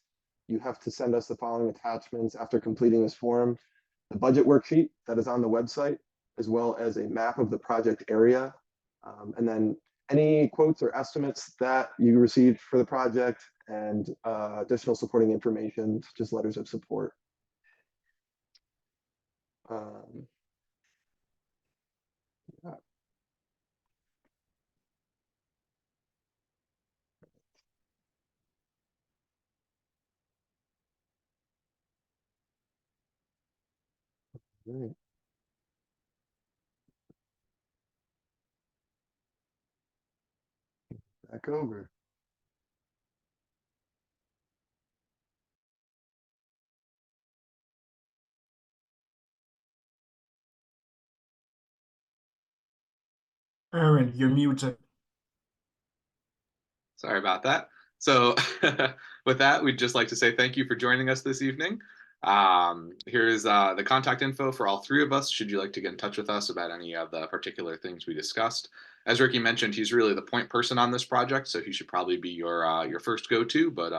you have to send us the following attachments after completing this form: the budget worksheet that is on the website, as well as a map of the project area, and then any quotes or estimates that you received for the project, and additional supporting information, such as letters of support. Yeah. Right. Back over.
Aaron, you're muted.
Sorry about that. So with that, we'd just like to say thank you for joining us this evening. Here's the contact info for all 3 of us, should you like to get in touch with us about any of the particular things we discussed. As Ricky mentioned, he's really the point person on this project, so he should probably be your first go-to, but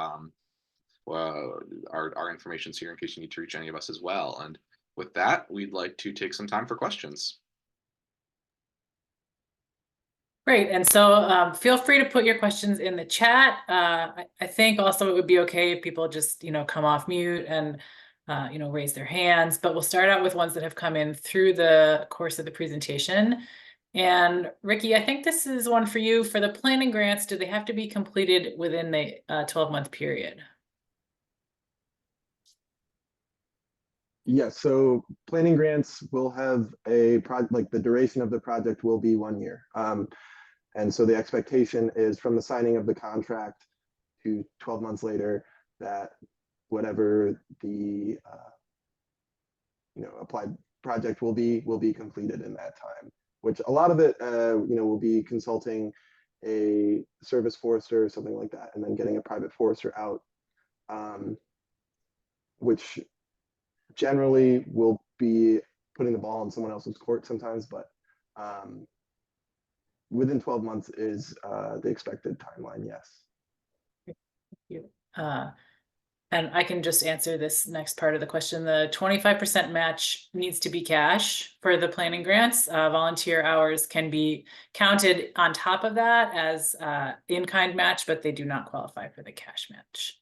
our information's here in case you need to reach any of us as well. And with that, we'd like to take some time for questions.
Great. And so feel free to put your questions in the chat. I think also it would be okay if people just, come off mute and, raise their hands, but we'll start out with ones that have come in through the course of the presentation. And Ricky, I think this is one for you. For the planning grants, do they have to be completed within the 12-month period?
Yes, so planning grants will have a project, like the duration of the project will be 1 year. And so the expectation is from the signing of the contract to 12 months later that whatever the applied project will be completed in that time. Which a lot of it will be consulting a service forester or something like that, and then getting a private forester out, which generally will be putting the ball in someone else's court sometimes, but within 12 months is the expected timeline, yes.
Thank you. And I can just answer this next part of the question. The 25% match needs to be cash for the planning grants. Volunteer hours can be counted on top of that as in-kind match, but they do not qualify for the cash match.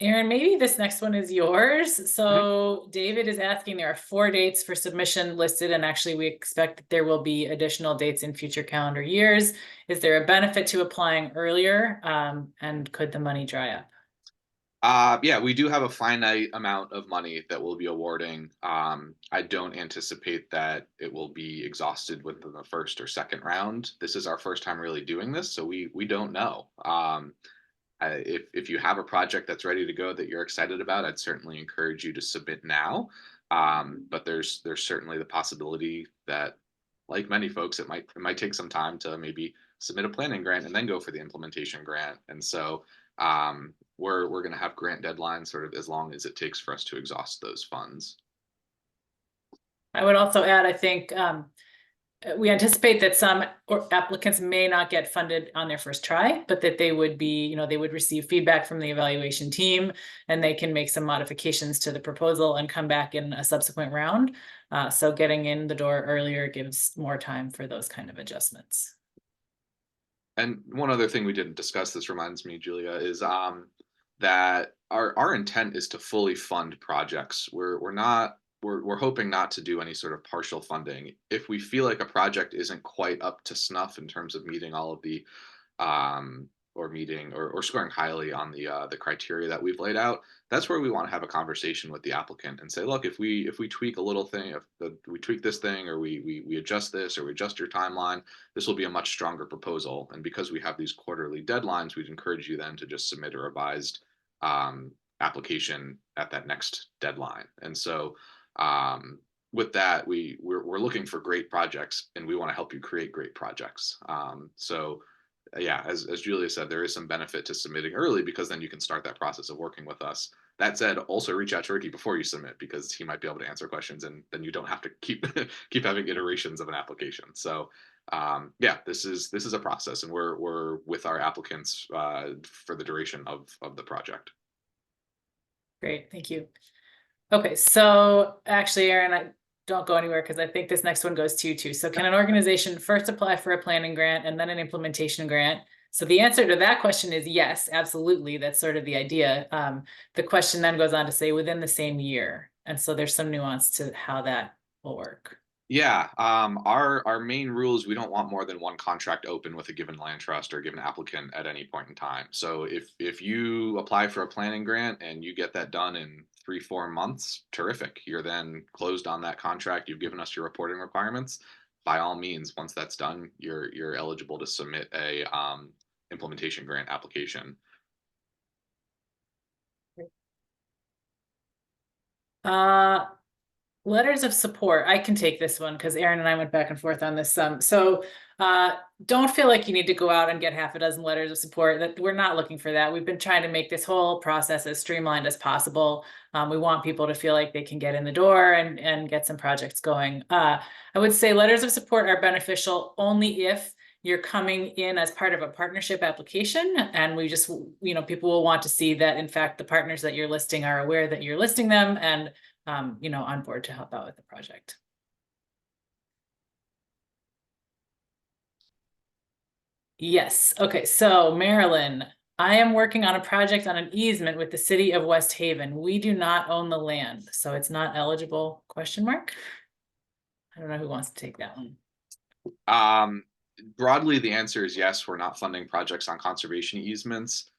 Aaron, maybe this next one is yours. So David is asking, there are 4 dates for submission listed, and actually we expect that there will be additional dates in future calendar years. Is there a benefit to applying earlier? And could the money dry up?
Yeah, we do have a finite amount of money that we'll be awarding. I don't anticipate that it will be exhausted within the first or second round. This is our first time really doing this, so we don't know. If you have a project that's ready to go that you're excited about, I'd certainly encourage you to submit now. But there's certainly the possibility that, like many folks, it might take some time to maybe submit a planning grant and then go for the implementation grant. And so we're going to have grant deadlines sort of as long as it takes for us to exhaust those funds.
I would also add, I think we anticipate that some applicants may not get funded on their first try, but that they would be, they would receive feedback from the evaluation team, and they can make some modifications to the proposal and come back in a subsequent round. So getting in the door earlier gives more time for those kind of adjustments.
And one other thing we didn't discuss, this reminds me, Julia, is that our intent is to fully fund projects. We're hoping not to do any sort of partial funding. If we feel like a project isn't quite up to snuff in terms of meeting all of the or scoring highly on the criteria that we've laid out, that's where we want to have a conversation with the applicant and say, look, if we tweak a little thing, if we tweak this thing, or we adjust this, or we adjust your timeline, this will be a much stronger proposal. And because we have these quarterly deadlines, we'd encourage you then to just submit a revised application at that next deadline. And so with that, we're looking for great projects, and we want to help you create great projects. So yeah, as Julia said, there is some benefit to submitting early, because then you can start that process of working with us. That said, also reach out to Ricky before you submit, because he might be able to answer questions, and then you don't have to keep having iterations of an application. So yeah, this is a process, and we're with our applicants for the duration of the project.
Great, thank you. Okay, so actually, Aaron, don't go anywhere, because I think this next one goes to you too. So can an organization first apply for a planning grant and then an implementation grant? So the answer to that question is yes, absolutely. That's sort of the idea. The question then goes on to say within the same year. And so there's some nuance to how that will work.
Yeah, our main rule is we don't want more than one contract open with a given land trust or a given applicant at any point in time. So if you apply for a planning grant and you get that done in 3-4 months, terrific. You're then closed on that contract. You've given us your reporting requirements. By all means, once that's done, you're eligible to submit a implementation grant application.
Letters of support. I can take this one because Aaron and I went back and forth on this some. So don't feel like you need to go out and get half a dozen letters of support. That we're not looking for that. We've been trying to make this whole process as streamlined as possible. We want people to feel like they can get in the door and get some projects going. I would say letters of support are beneficial only if you're coming in as part of a partnership application, and we just, people will want to see that in fact the partners that you're listing are aware that you're listing them and on board to help out with the project. Yes. Okay. So Marilyn, I am working on a project on an easement with the city of West Haven. We do not own the land, so it's not eligible, question mark? I don't know who wants to take that one.
Broadly, the answer is yes. We're not funding projects on conservation easements.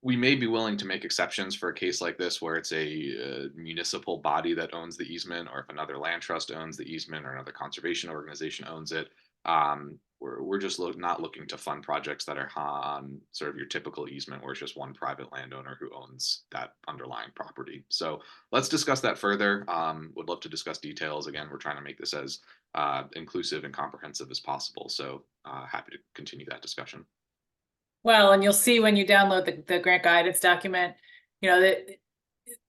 We may be willing to make exceptions for a case like this where it's a municipal body that owns the easement, or if another land trust owns the easement or another conservation organization owns it. We're just not looking to fund projects that are on sort of your typical easement where it's just one private landowner who owns that underlying property. So let's discuss that further. Would love to discuss details. Again, we're trying to make this as inclusive and comprehensive as possible. So happy to continue that discussion.
Well, and you'll see when you download the grant guidance document, you know, that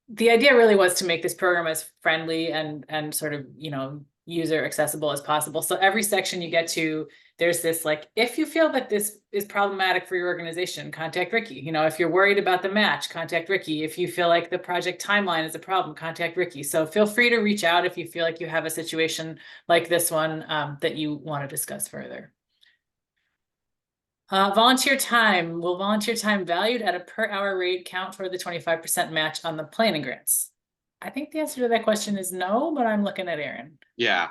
the idea really was to make this program as friendly and sort of, you know, user accessible as possible. So every section you get to, there's this like, if you feel that this is problematic for your organization, contact Ricky. You know, if you're worried about the match, contact Ricky. If you feel like the project timeline is a problem, contact Ricky. So feel free to reach out if you feel like you have a situation like this one that you want to discuss further. Volunteer time. Will volunteer time valued at a per hour rate count for the 25% match on the planning grants? I think the answer to that question is no, but I'm looking at Aaron.
Yeah.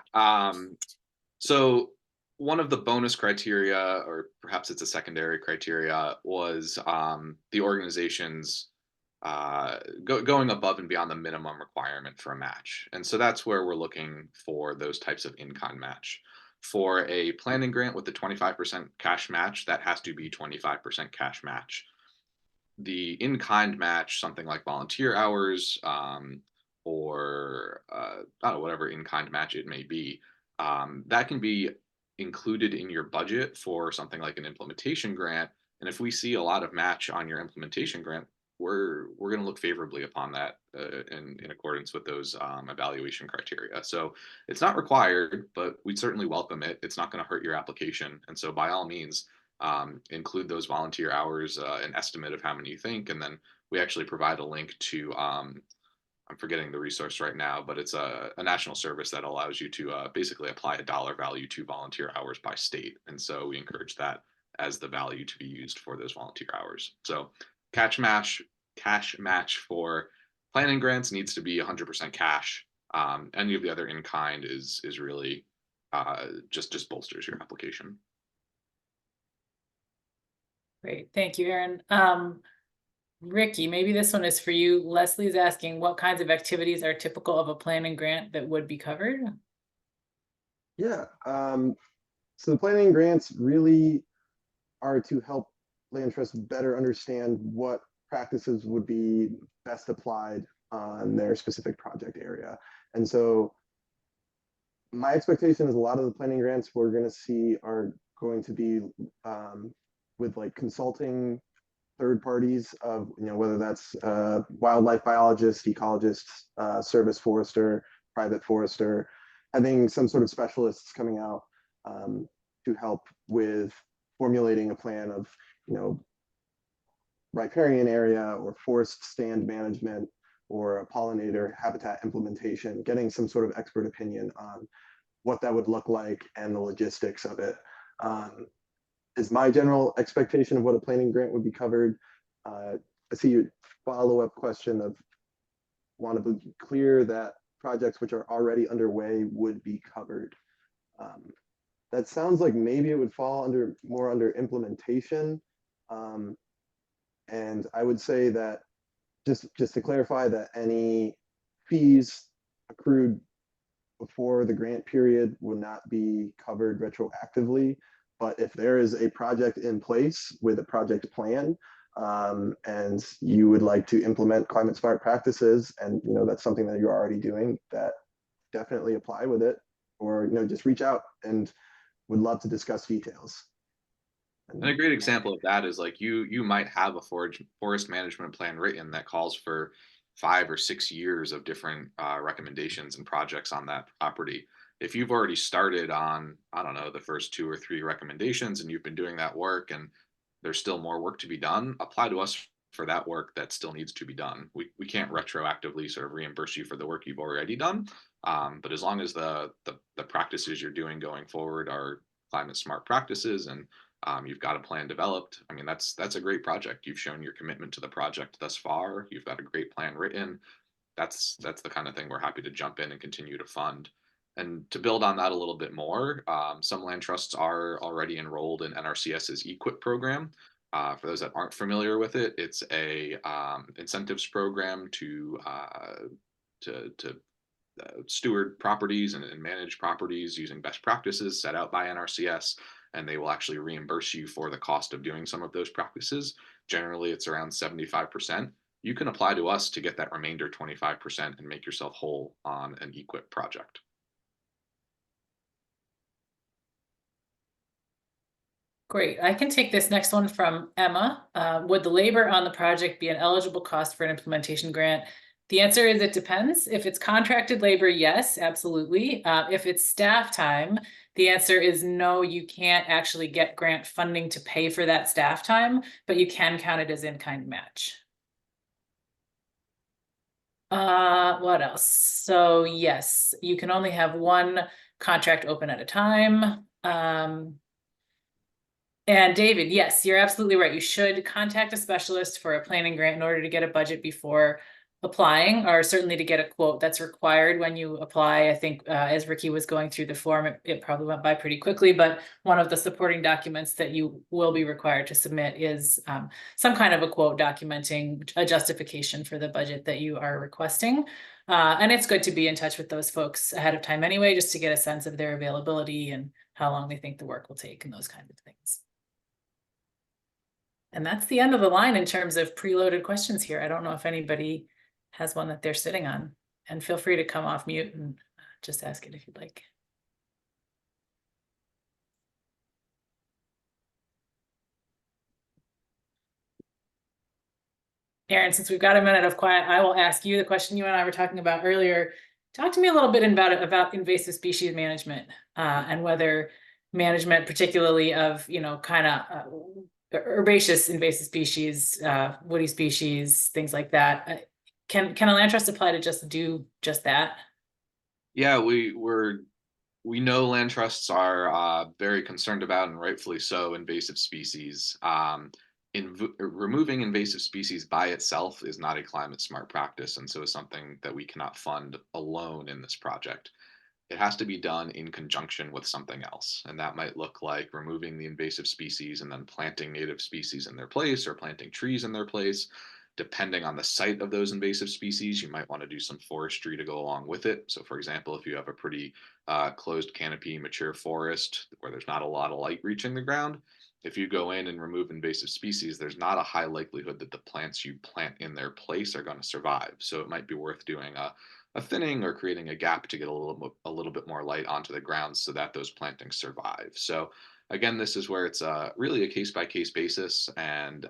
So one of the bonus criteria, or perhaps it's a secondary criteria, was the organization's going above and beyond the minimum requirement for a match. And so that's where we're looking for those types of in-kind match. For a planning grant with the 25% cash match, that has to be 25% cash match. The in-kind match, something like volunteer hours, or I don't know, whatever in-kind match it may be, that can be included in your budget for something like an implementation grant. And if we see a lot of match on your implementation grant, we're going to look favorably upon that in accordance with those evaluation criteria. So it's not required, but we'd certainly welcome it. It's not going to hurt your application. And so by all means, include those volunteer hours, an estimate of how many you think, and then we actually provide a link to I'm forgetting the resource right now, but it's a national service that allows you to basically apply a dollar value to volunteer hours by state. And so we encourage that as the value to be used for those volunteer hours. So cash match for planning grants needs to be 100% cash. Any of the other in kind is really just bolsters your application.
Great, thank you, Aaron. Ricky, maybe this one is for you. Leslie's asking, what kinds of activities are typical of a planning grant that would be covered?
Yeah. So the planning grants really are to help land trusts better understand what practices would be best applied on their specific project area. And so my expectation is a lot of the planning grants we're going to see are going to be with like consulting third parties of, you know, whether that's wildlife biologist, ecologist, service forester, private forester, having some sort of specialists coming out to help with formulating a plan of, you know, riparian area or forest stand management or a pollinator habitat implementation, getting some sort of expert opinion on what that would look like and the logistics of it. Is my general expectation of what a planning grant would be covered. I see your follow-up question of want to be clear that projects which are already underway would be covered. That sounds like maybe it would fall under more under implementation. And I would say that just to clarify that any fees accrued before the grant period would not be covered retroactively. But if there is a project in place with a project plan, and you would like to implement climate smart practices, and you know that's something that you're already doing, that definitely apply with it, or you know just reach out and would love to discuss details.
And a great example of that is like you might have a forest management plan written that calls for 5 or 6 years of different recommendations and projects on that property. If you've already started on, I don't know, the first 2 or 3 recommendations and you've been doing that work and there's still more work to be done, apply to us for that work that still needs to be done. We can't retroactively sort of reimburse you for the work you've already done. But as long as the practices you're doing going forward are climate smart practices and You've got a plan developed. I mean, that's a great project. You've shown your commitment to the project thus far. You've got a great plan written. That's the kind of thing we're happy to jump in and continue to fund. And to build on that a little bit more, some land trusts are already enrolled in NRCS's EQIP program. For those that aren't familiar with it, it's a incentives program to steward properties and manage properties using best practices set out by NRCS, and they will actually reimburse you for the cost of doing some of those practices. Generally, it's around 75%. You can apply to us to get that remainder 25% and make yourself whole on an EQIP project.
Great. I can take this next one from Emma. Would the labor on the project be an eligible cost for an implementation grant? The answer is it depends. If it's contracted labor, yes, absolutely. If it's staff time, the answer is no, you can't actually get grant funding to pay for that staff time, but you can count it as in-kind match. What else? So yes, you can only have one contract open at a time. And David, yes, you're absolutely right. You should contact a specialist for a planning grant in order to get a budget before applying, or certainly to get a quote. That's required when you apply. I think as Ricky was going through the form, it probably went by pretty quickly, but one of the supporting documents that you will be required to submit is some kind of a quote documenting a justification for the budget that you are requesting. And it's good to be in touch with those folks ahead of time anyway, just to get a sense of their availability and how long they think the work will take and those kinds of things. And that's the end of the line in terms of preloaded questions here. I don't know if anybody has one that they're sitting on, and feel free to come off mute and just ask it if you'd like. Aaron, since we've got a minute of quiet, I will ask you the question you and I were talking about earlier. Talk to me a little bit about invasive species management and whether management, particularly of, kind of herbaceous invasive species, woody species, things like that. Can a land trust apply to just do just that?
Yeah, we know land trusts are very concerned about, and rightfully so, invasive species. Removing invasive species by itself is not a climate smart practice, and so is something that we cannot fund alone in this project. It has to be done in conjunction with something else. And that might look like removing the invasive species and then planting native species in their place, or planting trees in their place. Depending on the site of those invasive species, you might want to do some forestry to go along with it. So for example, if you have a pretty closed canopy, mature forest where there's not a lot of light reaching the ground, if you go in and remove invasive species, there's not a high likelihood that the plants you plant in their place are going to survive. So it might be worth doing a thinning or creating a gap to get a little bit more light onto the ground so that those plantings survive. So again, this is where it's really a case-by-case basis, and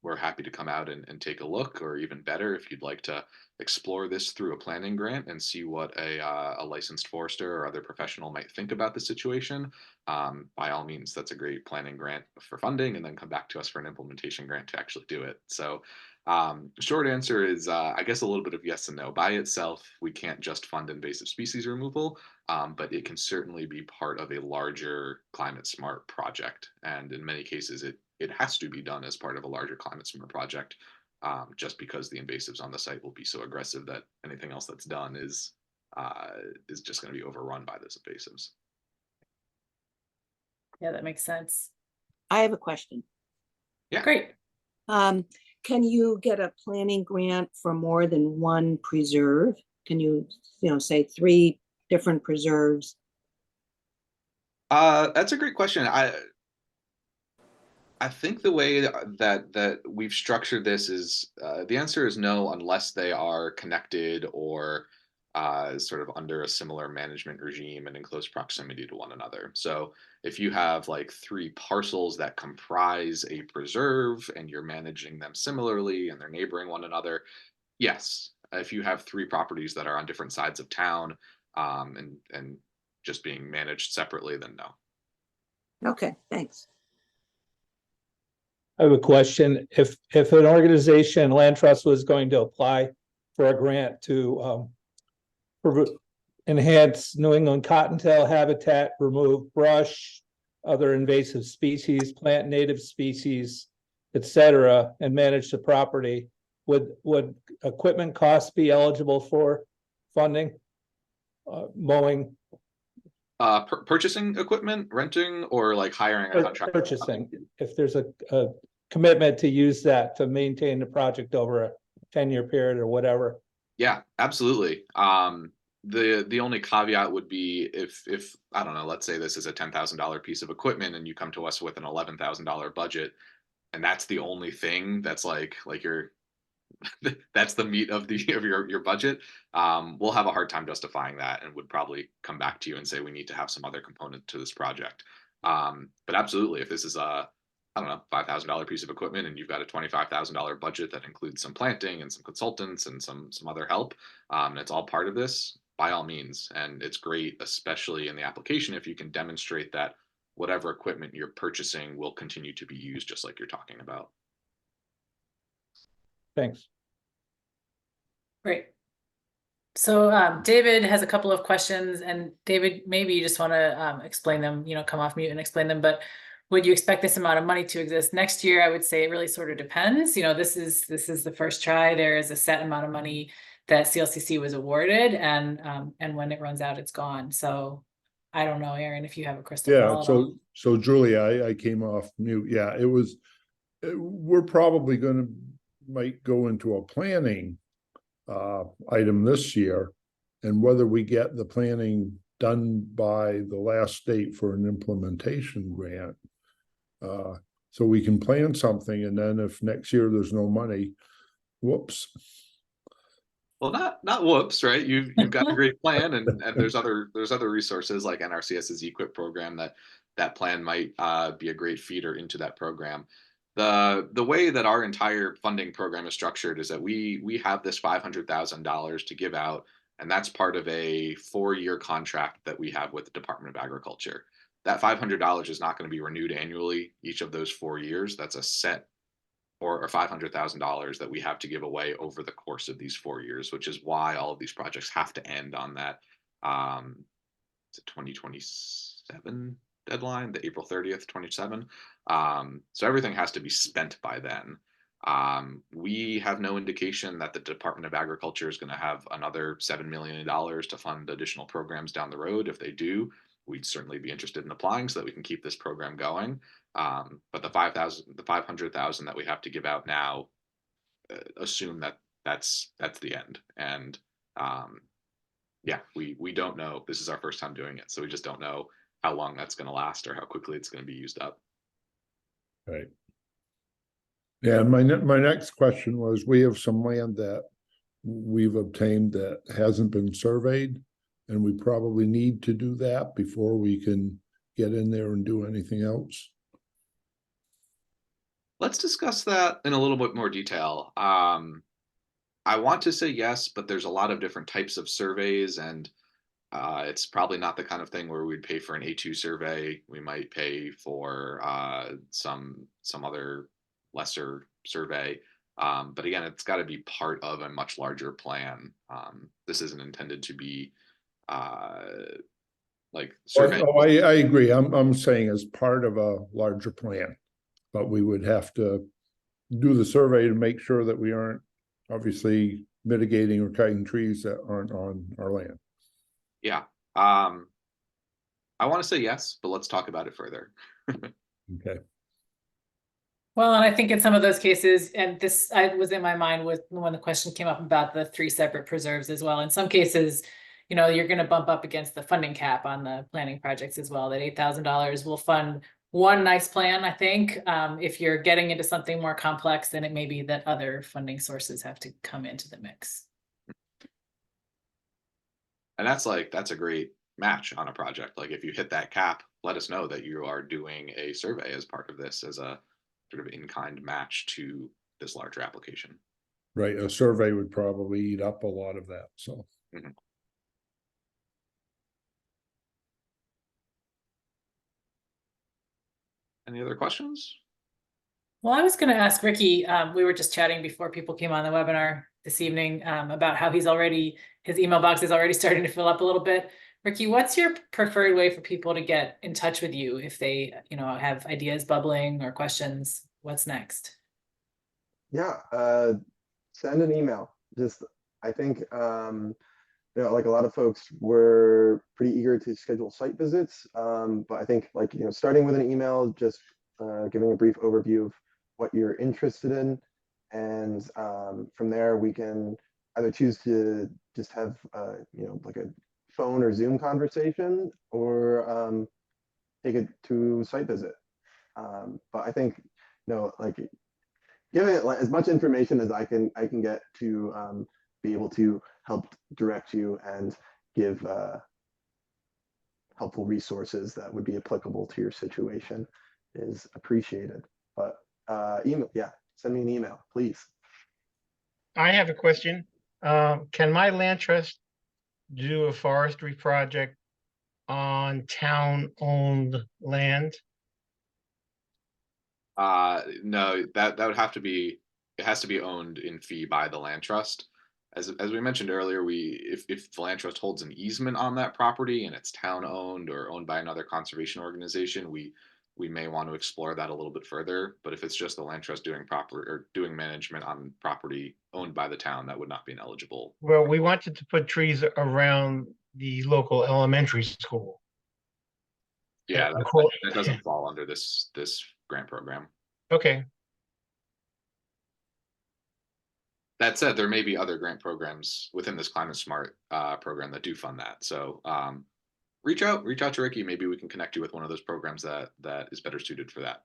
we're happy to come out and take a look, or even better, if you'd like to explore this through a planning grant and see what a licensed forester or other professional might think about the situation. By all means, that's a great planning grant for funding, and then come back to us for an implementation grant to actually do it. So short answer is, I guess, a little bit of yes and no. By itself, we can't just fund invasive species removal, but it can certainly be part of a larger climate smart project. And in many cases, it has to be done as part of a larger climate smart project, just because the invasives on the site will be so aggressive that anything else that's done is just going to be overrun by those invasives.
Yeah, that makes sense.
I have a question.
Yeah.
Great.
Can you get a planning grant for more than one preserve? Can you, say 3 different preserves?
That's a great question. I think the way that we've structured this is the answer is no, unless they are connected or sort of under a similar management regime and in close proximity to one another. So if you have like 3 parcels that comprise a preserve and you're managing them similarly and they're neighboring one another, yes. If you have 3 properties that are on different sides of town and just being managed separately, then no.
Okay, thanks.
I have a question. If an organization, Land Trust, was going to apply for a grant to enhance New England cottontail habitat, remove brush, other invasive species, plant native species, etc., and manage the property, would equipment costs be eligible for funding? Mowing,
Purchasing equipment, renting, or like hiring a
or
contractor?
purchasing, if there's a commitment to use that to maintain the project over a 10-year period or whatever.
Yeah, absolutely. The only caveat would be if I don't know, let's say this is a $10,000 piece of equipment and you come to us with an $11,000 budget, and that's the only thing that's like your that's the meat of your budget. We'll have a hard time justifying that and would probably come back to you and say we need to have some other component to this project. But absolutely, if this is a I don't know, $5,000 piece of equipment and you've got a $25,000 budget that includes some planting and some consultants and some other help, and it's all part of this, by all means. And it's great, especially in the application, if you can demonstrate that whatever equipment you're purchasing will continue to be used just like you're talking about.
Thanks.
Great. So David has a couple of questions, and David, maybe you just want to explain them, come off mute and explain them, but would you expect this amount of money to exist next year? I would say it really sort of depends. This is the first try. There is a set amount of money that CLCC was awarded, and when it runs out, it's gone. So I don't know, Aaron, if you have a crystal ball.
Yeah, so Julia, I came off mute. Yeah, we're probably might go into a planning item this year, and whether we get the planning done by the last date for an implementation grant, so we can plan something, and then if next year there's no money, whoops.
Well, not whoops, right? You've got a great plan, and there's other resources like NRCS's EQIP program that plan might be a great feeder into that program. The way that our entire funding program is structured is that we have this $500,000 to give out, and that's part of a 4-year contract that we have with the Department of Agriculture. That $500 is not going to be renewed annually each of those 4 years. That's a set or $500,000 that we have to give away over the course of these 4 years, which is why all of these projects have to end on that 2027 deadline, the April 30th, 27. So everything has to be spent by then. We have no indication that the Department of Agriculture is going to have another $7 million to fund additional programs down the road. If they do, we'd certainly be interested in applying so that we can keep this program going. But the $500,000 that we have to give out now, assume that that's the end. And yeah, we don't know. This is our first time doing it, so we just don't know how long that's going to last or how quickly it's going to be used up.
Right. Yeah, and my next question was, we have some land that we've obtained that hasn't been surveyed, and we probably need to do that before we can get in there and do anything else.
Let's discuss that in a little bit more detail. I want to say yes, but there's a lot of different types of surveys, and it's probably not the kind of thing where we'd pay for an A2 survey. We might pay for some other lesser survey. But again, it's got to be part of a much larger plan. This isn't intended to be like survey.
Oh, I agree. I'm saying as part of a larger plan, but we would have to do the survey to make sure that we aren't obviously mitigating or cutting trees that aren't on our land.
Yeah. I want to say yes, but let's talk about it further.
Okay.
Well, and I think in some of those cases, and this was in my mind with when the question came up about the 3 separate preserves as well. In some cases, you're going to bump up against the funding cap on the planning projects as well. That $8,000 will fund one nice plan, I think. If you're getting into something more complex, then it may be that other funding sources have to come into the mix.
And that's a great match on a project. Like if you hit that cap, let us know that you are doing a survey as part of this, as a sort of in-kind match to this larger application.
Right. A survey would probably eat up a lot of that. So.
Mm-hmm. Any other questions?
Well, I was going to ask Ricky, we were just chatting before people came on the webinar this evening about how his email box is already starting to fill up a little bit. Ricky, what's your preferred way for people to get in touch with you if they, have ideas bubbling or questions? What's next?
Yeah, send an email. Just, I think, like a lot of folks were pretty eager to schedule site visits. But I think starting with an email, just giving a brief overview of what you're interested in. And from there, we can either choose to just have, like a phone or Zoom conversation, or take it to site visit. But I think, give it as much information as I can get to be able to help direct you and give helpful resources that would be applicable to your situation is appreciated. But email, yeah, send me an email, please.
I have a question. Can my land trust do a forestry project on town-owned land?
No, that would have to be, it has to be owned in fee by the land trust. As we mentioned earlier, if the land trust holds an easement on that property and it's town owned or owned by another conservation organization, we may want to explore that a little bit further. But if it's just the land trust doing management on property owned by the town, that would not be an eligible.
Well, we wanted to put trees around the local elementary school.
Yeah,
Of course.
that doesn't fall under this grant program.
Okay,
That said, there may be other grant programs within this Climate Smart program that do fund that. So reach out to Ricky. Maybe we can connect you with one of those programs that is better suited for that.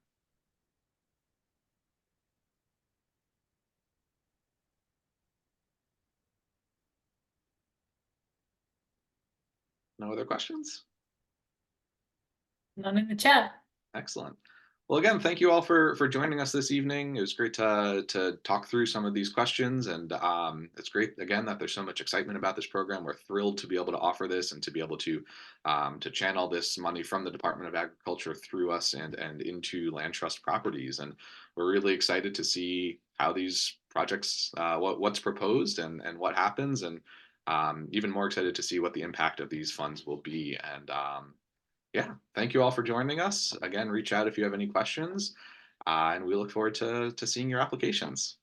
No other questions?
None in the chat.
Excellent. Well, again, thank you all for joining us this evening. It was great to talk through some of these questions, and it's great again that there's so much excitement about this program. We're thrilled to be able to offer this and to be able to channel this money from the Department of Agriculture through us and into land trust properties. And we're really excited to see how these projects, what's proposed and what happens, and even more excited to see what the impact of these funds will be. And yeah, thank you all for joining us. Again, reach out if you have any questions, and we look forward to seeing your applications.